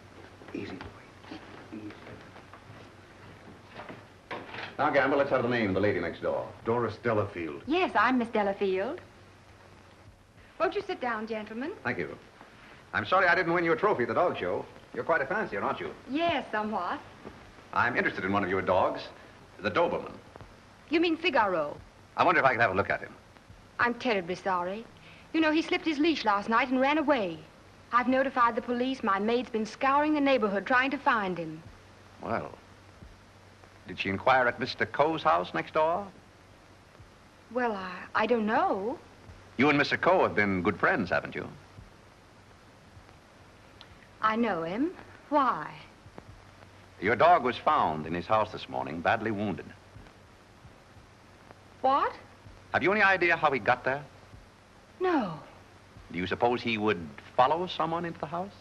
Now, Gamble, let's have the name of the lady next door. Doris Delafield. Yes, I'm Miss Delafield. Won't you sit down, gentlemen? Thank you. I'm sorry I didn't win you a trophy at the dog show. You're quite a fancier, aren't you? Yes, somewhat. I'm interested in one of your dogs, the Doberman. You mean Figaro? I wonder if I could have a look at him. I'm terribly sorry. You know, he slipped his leash last night and ran away. I've notified the police. My maid's been scouring the neighborhood trying to find him. Well, did she inquire at Mr. Coe's house next door? Well, I don't know. You and Mr. Coe have been good friends, haven't you? I know him. Why? Your dog was found in his house this morning, badly wounded. What? Have you any idea how he got there? No. Do you suppose he would follow someone into the house?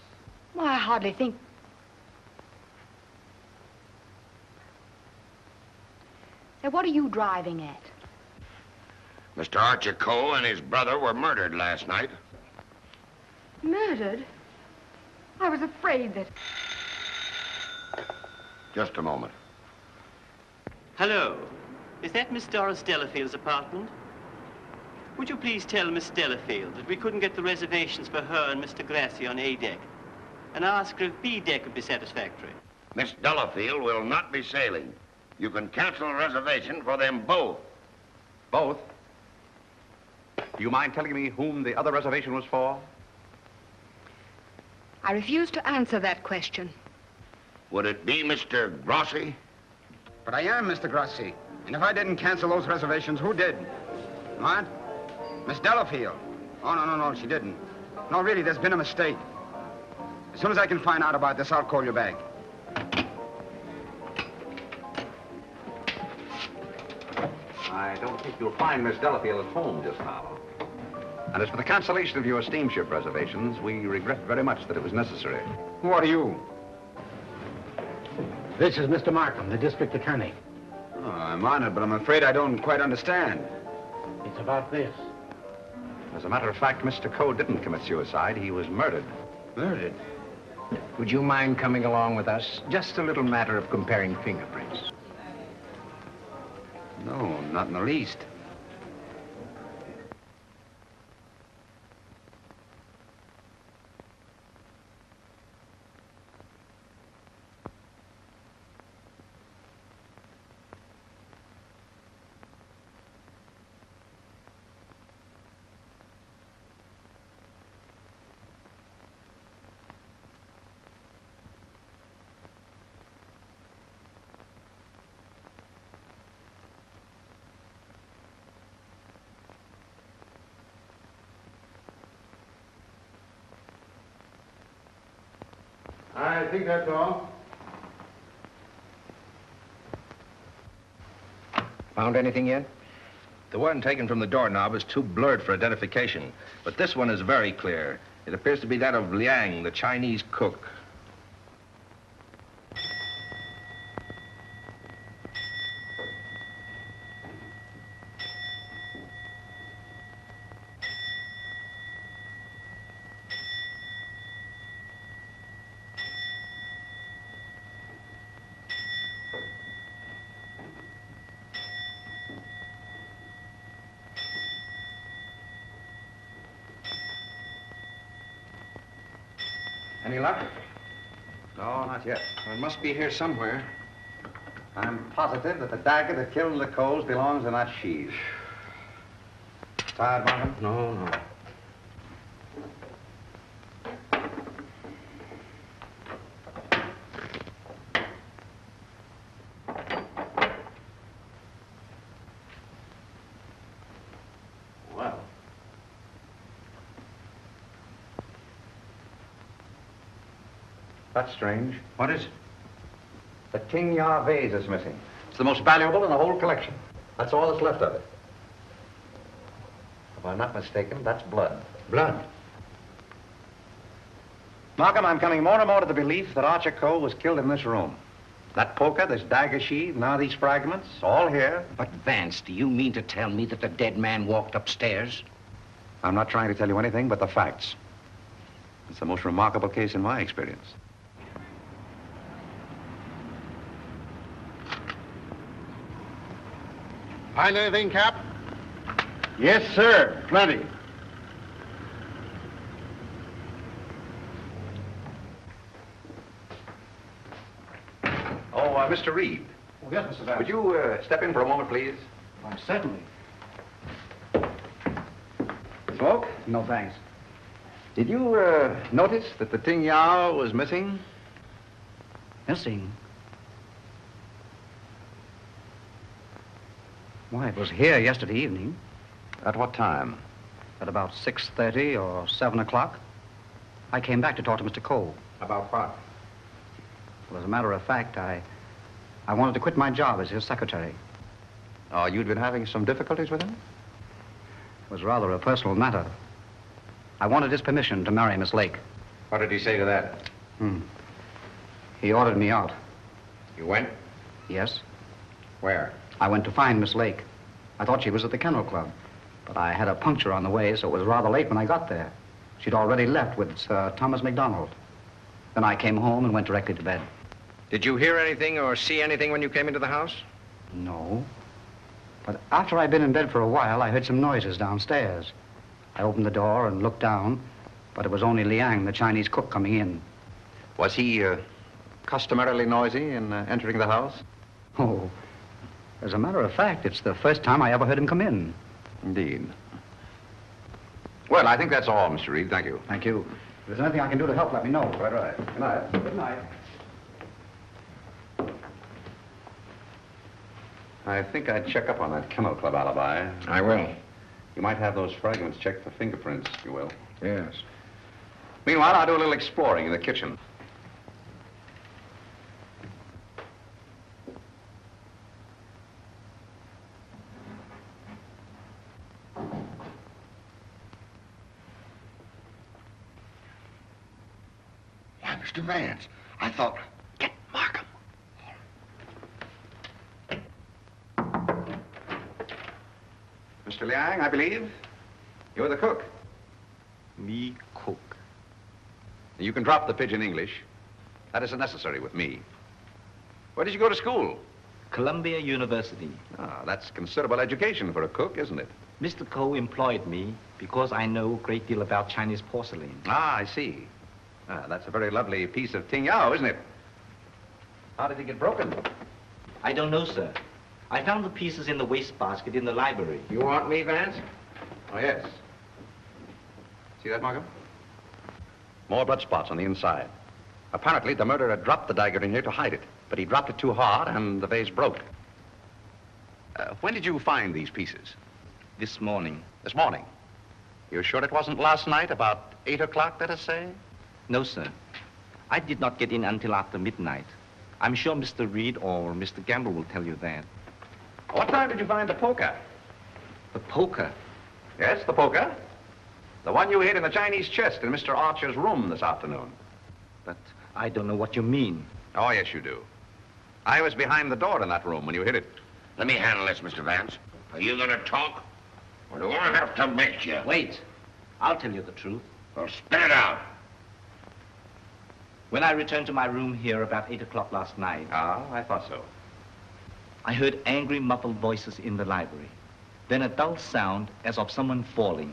Well, I hardly think... Say, what are you driving at? Mr. Archer Coe and his brother were murdered last night. Murdered? I was afraid that... Just a moment. Hello. Is that Miss Doris Delafield's apartment? Would you please tell Miss Delafield that we couldn't get the reservations for her and Mr. Grassy on A deck, and ask her if B deck would be satisfactory? Miss Delafield will not be sailing. You can cancel a reservation for them both. Both? Do you mind telling me whom the other reservation was for? I refuse to answer that question. Would it be Mr. Grossi? But I am Mr. Grossi. And if I didn't cancel those reservations, who did? What? Miss Delafield. Oh, no, she didn't. No, really, there's been a mistake. As soon as I can find out about this, I'll call you back. I don't think you'll find Miss Delafield at home just now. And as for the cancellation of your steamship reservations, we regret very much that it was necessary. Who are you? This is Mr. Markham, the district attorney. Oh, I'm honored, but I'm afraid I don't quite understand. It's about this. As a matter of fact, Mr. Coe didn't commit suicide. He was murdered. Murdered? Would you mind coming along with us? Just a little matter of comparing fingerprints. No, not in the least. I think that's all. Found anything yet? The one taken from the doorknob is too blurred for identification, but this one is very clear. It appears to be that of Liang, the Chinese cook. Any luck? No, not yet. Well, it must be here somewhere. I'm positive that the dagger that killed the Coes belongs in that sheath. Tired, Markham? No, no. Well. That's strange. What is it? The King Ya vase is missing. It's the most valuable in the whole collection. That's all that's left of it. If I'm not mistaken, that's blood. Blood? Markham, I'm coming more and more to the belief that Archer Coe was killed in this room. That poker, this dagger sheath, now these fragments, all here. But, Vance, do you mean to tell me that the dead man walked upstairs? I'm not trying to tell you anything but the facts. It's the most remarkable case in my experience. Find anything, Cap? Yes, sir. Plenty. Oh, Mr. Reed. Oh, yes, Mr. Vance. Would you step in for a moment, please? Oh, certainly. Smoke? No, thanks. Did you notice that the Ting Yao was missing? Missing? Why, it was here yesterday evening. At what time? At about 6:30 or 7 o'clock. I came back to talk to Mr. Coe. About what? Well, as a matter of fact, I wanted to quit my job as his secretary. Oh, you'd been having some difficulties with him? It was rather a personal matter. I wanted his permission to marry Miss Lake. What did he say to that? He ordered me out. You went? Yes. Where? I went to find Miss Lake. I thought she was at the Kennel Club, but I had a puncture on the way, so it was rather late when I got there. She'd already left with Sir Thomas MacDonald. Then I came home and went directly to bed. Did you hear anything or see anything when you came into the house? No. But after I'd been in bed for a while, I heard some noises downstairs. I opened the door and looked down, but it was only Liang, the Chinese cook, coming in. Was he customarily noisy in entering the house? Oh, as a matter of fact, it's the first time I ever heard him come in. Indeed. Well, I think that's all, Mr. Reed. Thank you. Thank you. If there's anything I can do to help, let me know. Right. Good night. Good night. I think I'd check up on that Kennel Club alibi. I will. You might have those fragments checked for fingerprints, if you will. Yes. Meanwhile, I'll do a little exploring in the kitchen. Why, Mr. Vance, I thought... Get Markham. Mr. Liang, I believe. You're the cook. Me cook. You can drop the pidgin English. That isn't necessary with me. Where did you go to school? Columbia University. Ah, that's considerable education for a cook, isn't it? Mr. Coe employed me because I know a great deal about Chinese porcelain. Ah, I see. Ah, that's a very lovely piece of Ting Yao, isn't it? How did it get broken? I don't know, sir. I found the pieces in the wastebasket in the library. You want me, Vance? Oh, yes. See that, Markham? More blood spots on the inside. Apparently, the murderer dropped the dagger in here to hide it, but he dropped it too hard and the vase broke. When did you find these pieces? This morning. This morning? You're sure it wasn't last night, about 8 o'clock, let us say? No, sir. I did not get in until after midnight. I'm sure Mr. Reed or Mr. Gamble will tell you that. What time did you find the poker? The poker? Yes, the poker. The one you hid in the Chinese chest in Mr. Archer's room this afternoon. But I don't know what you mean. Oh, yes, you do. I was behind the door in that room when you hid it. Let me handle this, Mr. Vance. Are you going to talk? Or do I have to make you? Wait. I'll tell you the truth. Well, spit it out. When I returned to my room here about 8 o'clock last night... Ah, I thought so. I heard angry, muffled voices in the library. Then a dull sound as of someone falling.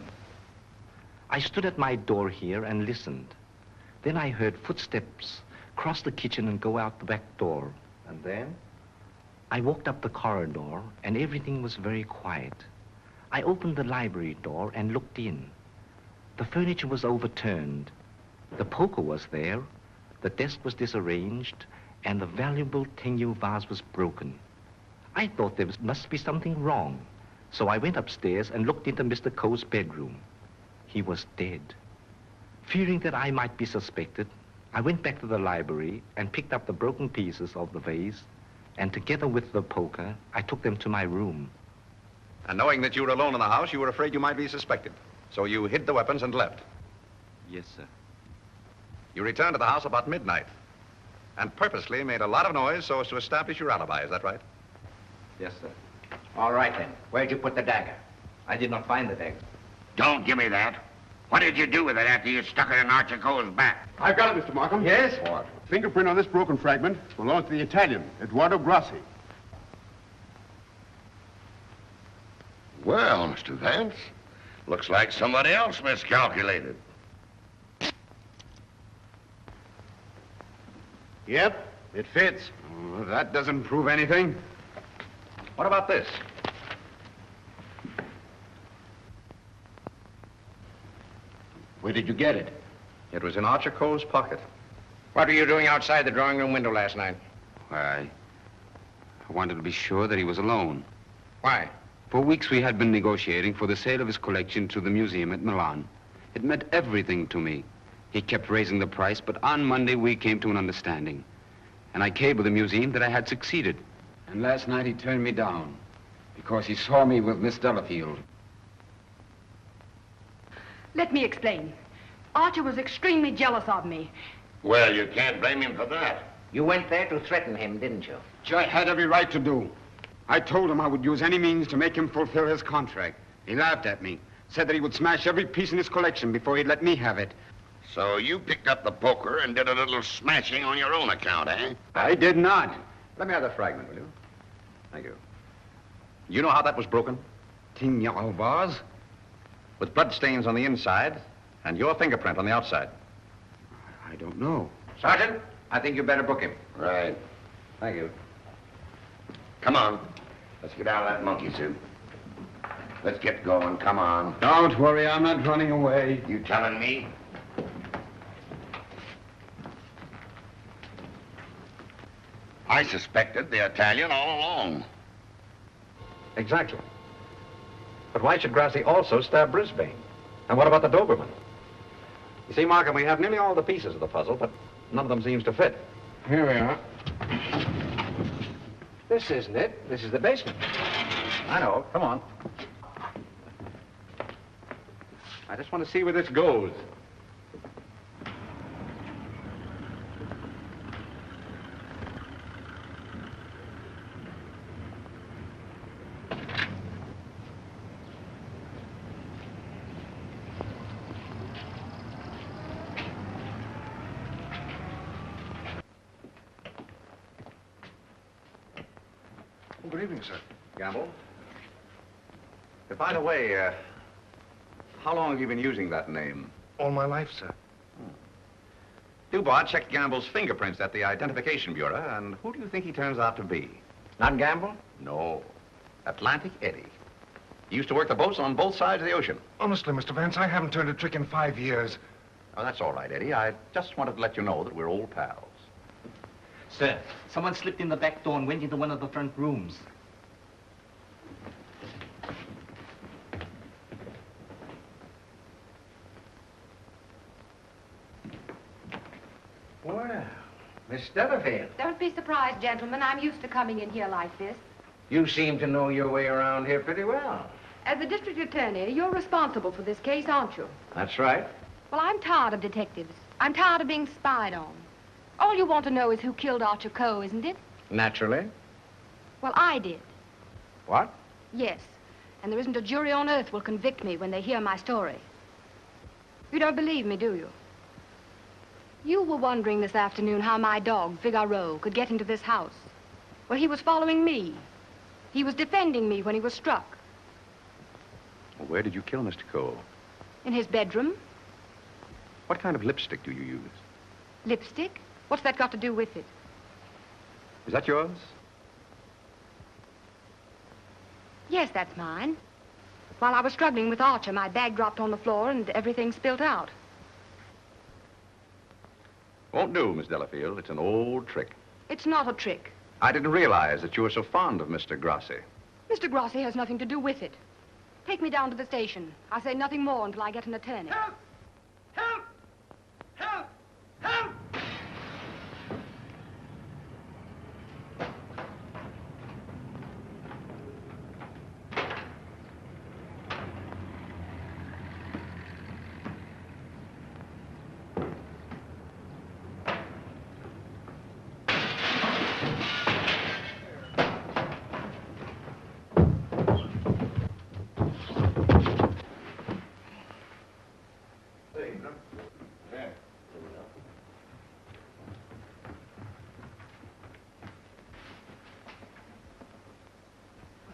I stood at my door here and listened. Then I heard footsteps cross the kitchen and go out the back door. And then? I walked up the corridor, and everything was very quiet. I opened the library door and looked in. The furniture was overturned. The poker was there, the desk was disarranged, and the valuable Tengu vase was broken. I thought must be something wrong, so I went upstairs and looked into Mr. Coe's bedroom. He was dead. Fearing that I might be suspected, I went back to the library and picked up the broken pieces of the vase, and together with the poker, I took them to my room. And knowing that you were alone in the house, you were afraid you might be suspected. So you hid the weapons and left. Yes, sir. You returned to the house about midnight and purposely made a lot of noise so as to establish your alibi. Is that right? Yes, sir. All right, then. Where'd you put the dagger? I did not find the dagger. Don't give me that. What did you do with it after you stuck it in Archer Coe's back? I've got it, Mr. Markham. Yes? What? Fingerprint on this broken fragment belongs to the Italian, Eduardo Grassi. Well, Mr. Vance, looks like somebody else miscalculated. Yep, it fits. Oh, that doesn't prove anything. What about this? Where did you get it? It was in Archer Coe's pocket. What were you doing outside the drawing room window last night? Why, I wanted to be sure that he was alone. Why? For weeks we had been negotiating for the sale of his collection to the museum at Milan. It meant everything to me. He kept raising the price, but on Monday we came to an understanding. And I cabled the museum that I had succeeded. And last night he turned me down because he saw me with Miss Delafield. Let me explain. Archer was extremely jealous of me. Well, you can't blame him for that. You went there to threaten him, didn't you? Which I had every right to do. I told him I would use any means to make him fulfill his contract. He laughed at me, said that he would smash every piece in his collection before he'd let me have it. So you picked up the poker and did a little smashing on your own account, eh? I did not. Let me have that fragment, will you? Thank you. You know how that was broken? Tingnan vase? With blood stains on the inside and your fingerprint on the outside. I don't know. Sergeant, I think you better book him. Right. Thank you. Come on. Let's get out of that monkey suit. Let's get going. Come on. Don't worry, I'm not running away. You telling me? I suspected the Italian all along. Exactly. But why should Grassi also stab Brisbane? And what about the Doberman? You see, Markham, we have nearly all the pieces of the puzzle, but none of them seems to fit. Here we are. This isn't it. This is the basement. I know. Come on. I just want to see where this goes. Good evening, sir. Gamble? By the way, how long have you been using that name? All my life, sir. Dubois checked Gamble's fingerprints at the Identification Bureau, and who do you think he turns out to be? Not Gamble? No. Atlantic Eddie. He used to work the boats on both sides of the ocean. Honestly, Mr. Vance, I haven't turned a trick in 5 years. Oh, that's all right, Eddie. I just wanted to let you know that we're old pals. Sir, someone slipped in the back door and went into one of the front rooms. Well, Miss Delafield, Don't be surprised, gentlemen. I'm used to coming in here like this. You seem to know your way around here pretty well. As the district attorney, you're responsible for this case, aren't you? That's right. Well, I'm tired of detectives. I'm tired of being spied on. All you want to know is who killed Archer Coe, isn't it? Naturally. Well, I did. What? Yes. And there isn't a jury on earth will convict me when they hear my story. You don't believe me, do you? You were wondering this afternoon how my dog, Figaro, could get into this house. Well, he was following me. He was defending me when he was struck. Well, where did you kill Mr. Coe? In his bedroom. What kind of lipstick do you use? Lipstick? What's that got to do with it? Is that yours? Yes, that's mine. While I was struggling with Archer, my bag dropped on the floor and everything spilt out. Won't do, Miss Delafield. It's an old trick. It's not a trick. I didn't realize that you were so fond of Mr. Grassi. Mr. Grassi has nothing to do with it. Take me down to the station. I'll say nothing more until I get an attorney. Help! Help! Help! Help!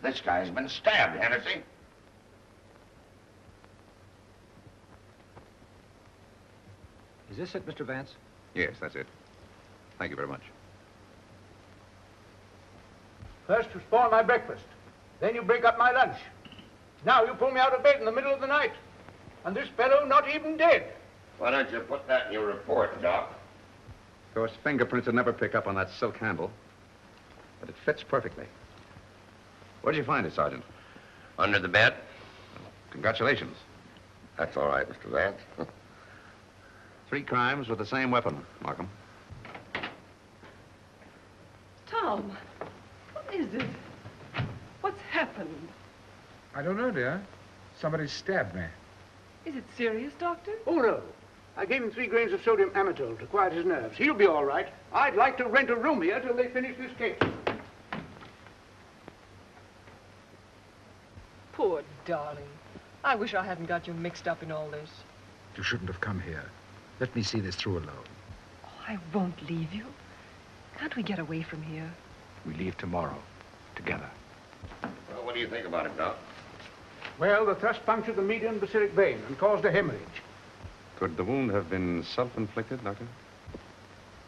This guy's been stabbed, hasn't he? Is this it, Mr. Vance? Yes, that's it. Thank you very much. First you spoil my breakfast. Then you break up my lunch. Now you pull me out of bed in the middle of the night. And this fellow not even dead. Why don't you put that in your report, Doc? Of course, fingerprints would never pick up on that silk handle. But it fits perfectly. Where did you find it, Sergeant? Under the bed. Congratulations. That's all right, Mr. Vance. 3 crimes with the same weapon, Markham. Tom, what is it? What's happened? I don't know, dear. Somebody stabbed me. Is it serious, Doctor? Oh, no. I gave him 3 grains of sodium amytal to quiet his nerves. He'll be all right. I'd like to rent a room here till they finish this case. Poor darling. I wish I hadn't got you mixed up in all this. You shouldn't have come here. Let me see this through alone. Oh, I won't leave you. Can't we get away from here? We leave tomorrow. Together. Well, what do you think about it, Doc? Well, the thrust punctured the median basilic vein and caused a hemorrhage. Could the wound have been self-inflicted, Doctor?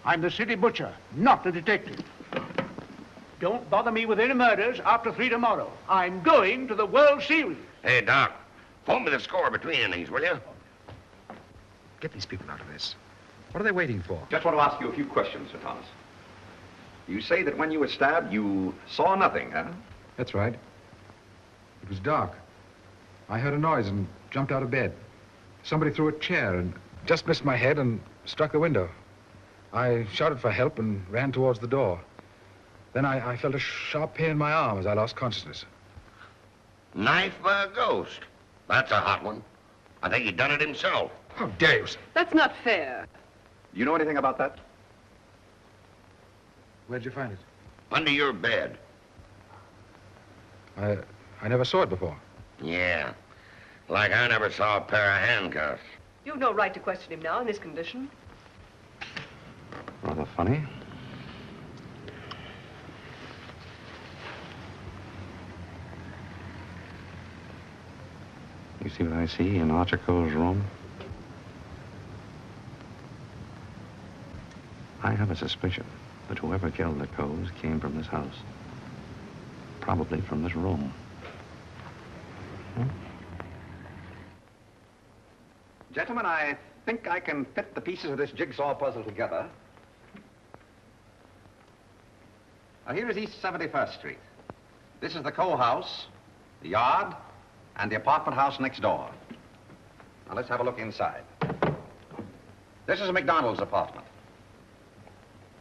I'm the city butcher, not the detective. Don't bother me with any murders after 3 tomorrow. I'm going to the World Series. Hey, Doc, phone me the score between innings, will you? Get these people out of this. What are they waiting for? Just want to ask you a few questions, Sir Thomas. You say that when you were stabbed, you saw nothing, huh? That's right. It was dark. I heard a noise and jumped out of bed. Somebody threw a chair and just missed my head and struck the window. I shouted for help and ran towards the door. Then I felt a sharp pain in my arm as I lost consciousness. Knife by a ghost. That's a hot one. I think he done it himself. How dare you, sir? That's not fair. Do you know anything about that? Where'd you find it? Under your bed. I never saw it before. Yeah. Like I never saw a pair of handcuffs. You've no right to question him now in this condition. Rather funny. You see what I see in Archer Coe's room? I have a suspicion that whoever killed the Coes came from this house. Probably from this room. Gentlemen, I think I can fit the pieces of this jigsaw puzzle together. Now, here is East 71st Street. This is the Coe house, the yard, and the apartment house next door. Now, let's have a look inside. This is a McDonald's apartment.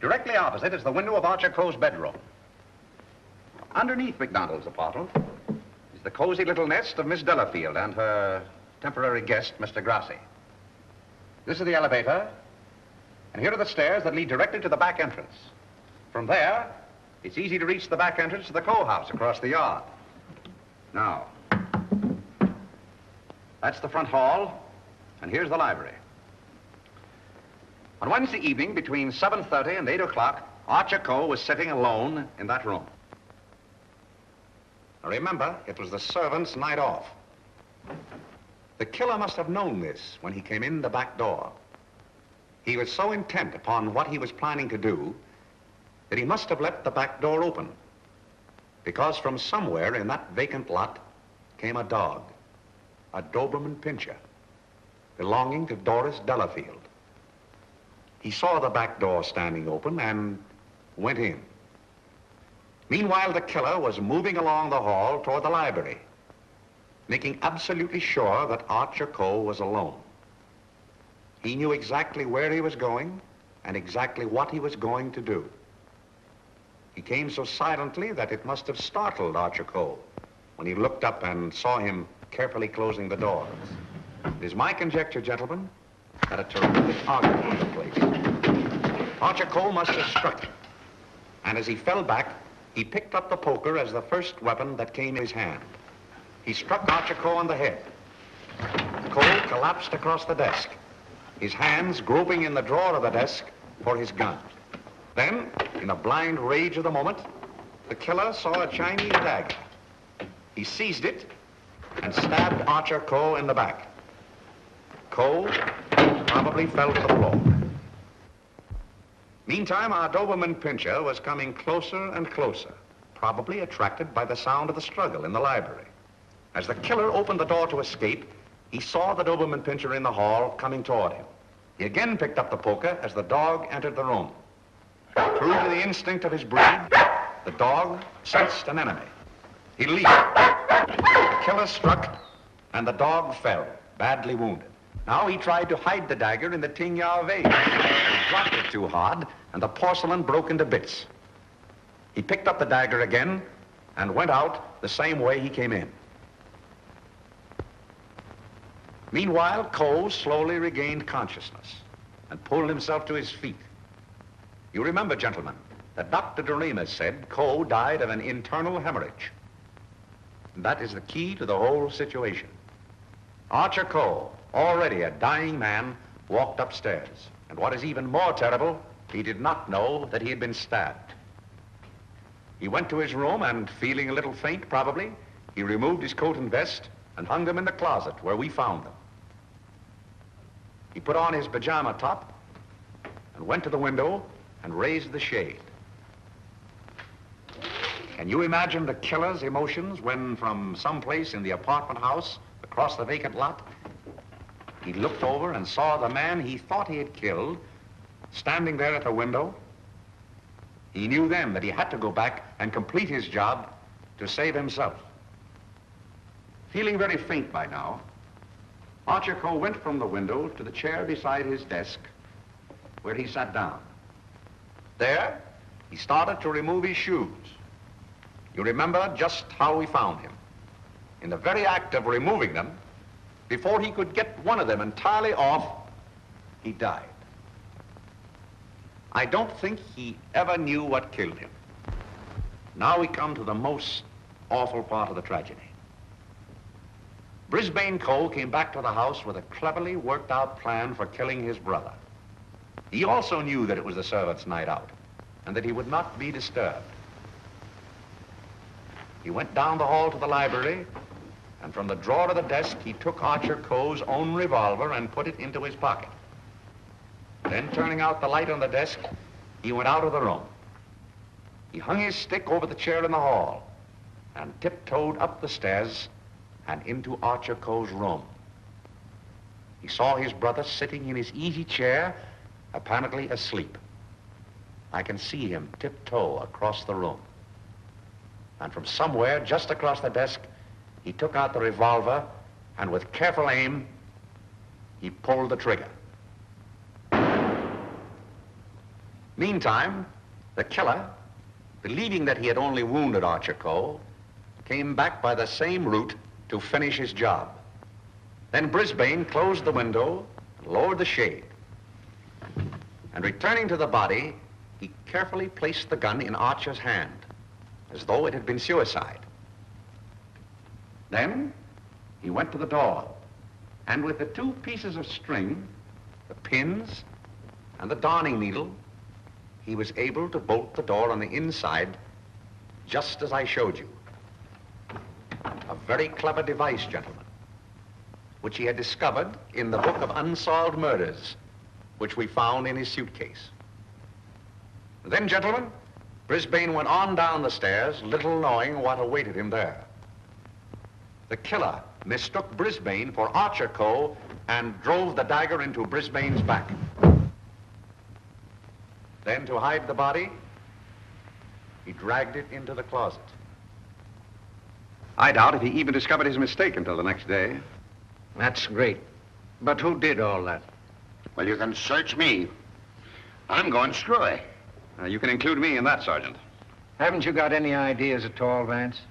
Directly opposite is the window of Archer Coe's bedroom. Underneath McDonald's apartment is the cozy little nest of Miss Delafield and her temporary guest, Mr. Grassi. This is the elevator, and here are the stairs that lead directly to the back entrance. From there, it's easy to reach the back entrance to the Coe house across the yard. Now, that's the front hall, and here's the library. On Wednesday evening, between 7:30 and 8 o'clock, Archer Coe was sitting alone in that room. Now remember, it was the servant's night off. The killer must have known this when he came in the back door. He was so intent upon what he was planning to do that he must have left the back door open. Because from somewhere in that vacant lot came a dog, a Doberman Pinscher, belonging to Doris Delafield. He saw the back door standing open and went in. Meanwhile, the killer was moving along the hall toward the library, making absolutely sure that Archer Coe was alone. He knew exactly where he was going and exactly what he was going to do. He came so silently that it must have startled Archer Coe when he looked up and saw him carefully closing the door. It is my conjecture, gentlemen, that a terrific argument took place. Archer Coe must have struck him, and as he fell back, he picked up the poker as the first weapon that came in his hand. He struck Archer Coe on the head. Coe collapsed across the desk, his hands groping in the drawer of the desk for his gun. Then, in a blind rage of the moment, the killer saw a Chinese dagger. He seized it and stabbed Archer Coe in the back. Coe probably fell to the floor. Meantime, our Doberman Pinscher was coming closer and closer, probably attracted by the sound of the struggle in the library. As the killer opened the door to escape, he saw the Doberman Pinscher in the hall coming toward him. He again picked up the poker as the dog entered the room. True to the instinct of his breed, the dog sensed an enemy. He leaped. The killer struck, and the dog fell, badly wounded. Now he tried to hide the dagger in the Tingya vase. He dropped it too hard, and the porcelain broke into bits. He picked up the dagger again and went out the same way he came in. Meanwhile, Coe slowly regained consciousness and pulled himself to his feet. You remember, gentlemen, that Dr. Doremus said Coe died of an internal hemorrhage. And that is the key to the whole situation. Archer Coe, already a dying man, walked upstairs. And what is even more terrible, he did not know that he had been stabbed. He went to his room and, feeling a little faint probably, he removed his coat and vest and hung them in the closet where we found them. He put on his pajama top and went to the window and raised the shade. Can you imagine the killer's emotions when, from someplace in the apartment house across the vacant lot, he looked over and saw the man he thought he had killed standing there at the window? He knew then that he had to go back and complete his job to save himself. Feeling very faint by now, Archer Coe went from the window to the chair beside his desk, where he sat down. There, he started to remove his shoes. You remember just how we found him. In the very act of removing them, before he could get one of them entirely off, he died. I don't think he ever knew what killed him. Now we come to the most awful part of the tragedy. Brisbane Coe came back to the house with a cleverly worked out plan for killing his brother. He also knew that it was the servants' night out and that he would not be disturbed. He went down the hall to the library, and from the drawer of the desk, he took Archer Coe's own revolver and put it into his pocket. Then, turning out the light on the desk, he went out of the room. He hung his stick over the chair in the hall and tiptoed up the stairs and into Archer Coe's room. He saw his brother sitting in his easy chair, apparently asleep. I can see him tiptoe across the room. And from somewhere just across the desk, he took out the revolver and with careful aim, he pulled the trigger. Meantime, the killer, believing that he had only wounded Archer Coe, came back by the same route to finish his job. Then Brisbane closed the window, lowered the shade, and returning to the body, he carefully placed the gun in Archer's hand, as though it had been suicide. Then he went to the door, and with the two pieces of string, the pins and the darning needle, he was able to bolt the door on the inside, just as I showed you. A very clever device, gentlemen, which he had discovered in the book of Unsolved Murders, which we found in his suitcase. Then, gentlemen, Brisbane went on down the stairs, little knowing what awaited him there. The killer mistook Brisbane for Archer Coe and drove the dagger into Brisbane's back. Then, to hide the body, he dragged it into the closet. I doubt if he even discovered his mistake until the next day. That's great. But who did all that? Well, you can search me. I'm going screwy. You can include me in that, Sergeant. Haven't you got any ideas at all, Vance?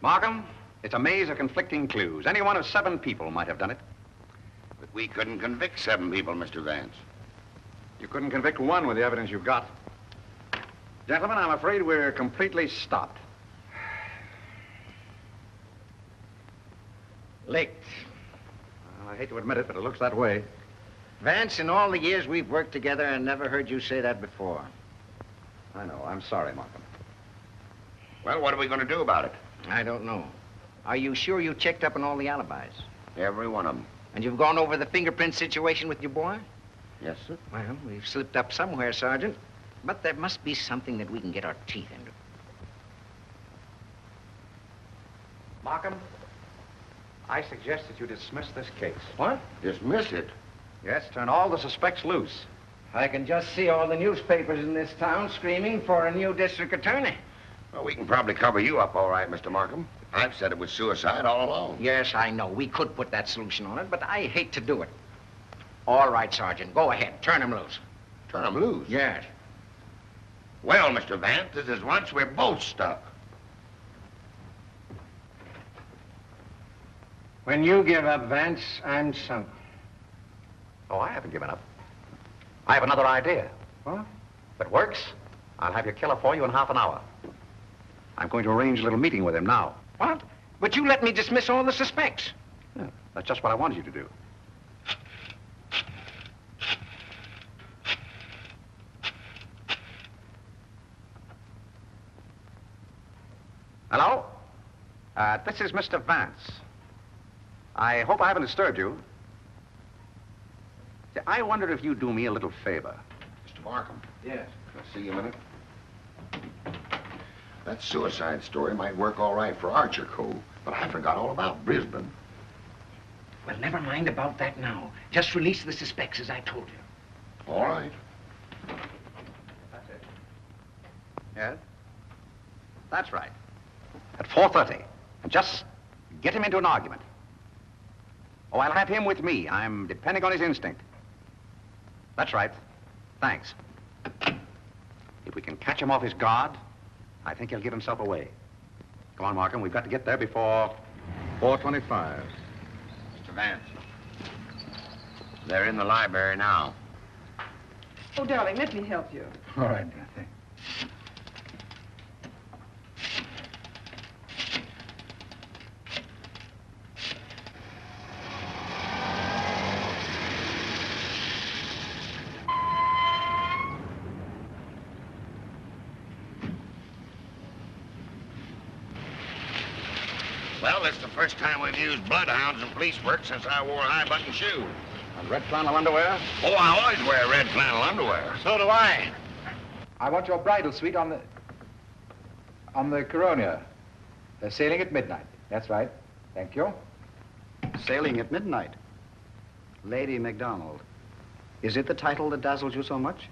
Markham, it's a maze of conflicting clues. Any one of 7 people might have done it. But we couldn't convict 7 people, Mr. Vance. You couldn't convict 1 with the evidence you've got. Gentlemen, I'm afraid we're completely stopped. Licked. Well, I hate to admit it, but it looks that way. Vance, in all the years we've worked together, I never heard you say that before. I know. I'm sorry, Markham. Well, what are we going to do about it? I don't know. Are you sure you checked up on all the alibis? Every one of them. And you've gone over the fingerprint situation with your boy? Yes, sir. Well, we've slipped up somewhere, Sergeant. But there must be something that we can get our teeth into. Markham, I suggest that you dismiss this case. What? Dismiss it? Yes, turn all the suspects loose. I can just see all the newspapers in this town screaming for a new district attorney. Well, we can probably cover you up all right, Mr. Markham. I've said it was suicide all along. Yes, I know. We could put that solution on it, but I hate to do it. All right, Sergeant. Go ahead. Turn him loose. Turn him loose? Yes. Well, Mr. Vance, this is once we're both stuck. When you give up, Vance, I'm sunk. Oh, I haven't given up. I have another idea. What? If it works, I'll have your killer for you in half an hour. I'm going to arrange a little meeting with him now. What? But you let me dismiss all the suspects. Yeah, that's just what I wanted you to do. Hello? This is Mr. Vance. I hope I haven't disturbed you. I wondered if you'd do me a little favor. Mr. Markham. Yes. Can I see you a minute? That suicide story might work all right for Archer Coe, but I forgot all about Brisbane. Well, never mind about that now. Just release the suspects, as I told you. All right. That's it. Yes? That's right. At 4:30. And just get him into an argument. Oh, I'll have him with me. I'm depending on his instinct. That's right. Thanks. If we can catch him off his guard, I think he'll give himself away. Come on, Markham. We've got to get there before 4:25. Mr. Vance. They're in the library now. Oh, darling, let me help you. All right, dear. Thanks. Well, it's the first time we've used bloodhounds in police work since I wore high-button shoes. And red flannel underwear? Oh, I always wear red flannel underwear. So do I. I want your bridal suite on the Coronia. They're sailing at midnight. That's right. Thank you. Sailing at midnight. Lady MacDonald. Is it the title that dazzles you so much?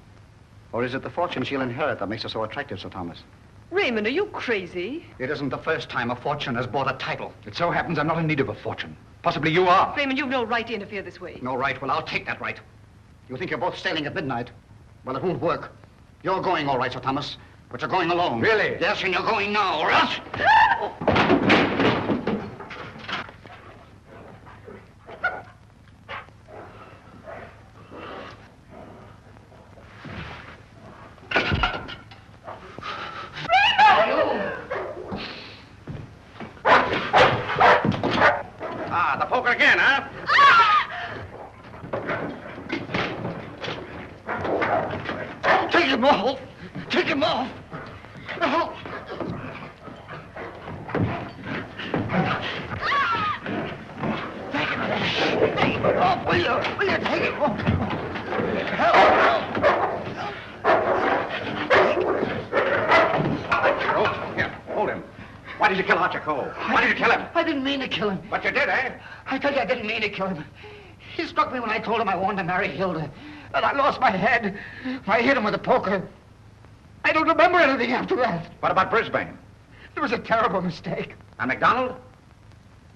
Or is it the fortune she'll inherit that makes her so attractive, Sir Thomas? Raymond, are you crazy? It isn't the first time a fortune has bought a title. It so happens I'm not in need of a fortune. Possibly you are. Raymond, you've no right to interfere this way. No right? Well, I'll take that right. You think you're both sailing at midnight? Well, it won't work. You're going all right, Sir Thomas, but you're going alone. Really? Yes, and you're going now, or else... Ah, the poker again, huh? Take him off! Take him off! No! Take him off, will you? Will you take him off? Help! did you kill Archer Coe? Why did you kill him? I didn't mean to kill him. But you did, eh? I tell you, I didn't mean to kill him. He struck me when I told him I wanted to marry Hilda. And I lost my head. I hit him with a poker. I don't remember anything after that. What about Brisbane? It was a terrible mistake. And McDonald?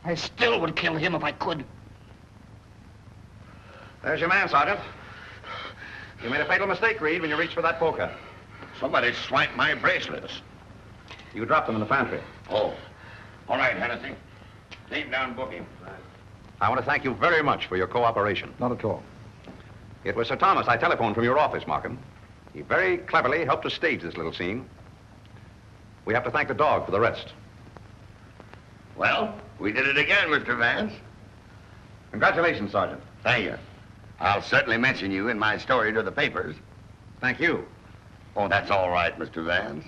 I still would kill him if I could. There's your man, Sergeant. You made a fatal mistake, Reed, when you reached for that poker. Somebody swiped my bracelets. You dropped them in the pantry. Oh. All right, Hennessy. Take down booking. I want to thank you very much for your cooperation. Not at all. It was Sir Thomas I telephoned from your office, Markham. He very cleverly helped us stage this little scene. We have to thank the dog for the rest. Well, we did it again, Mr. Vance. Congratulations, Sergeant. Thank you. I'll certainly mention you in my story to the papers. Thank you. Oh, that's all right, Mr. Vance.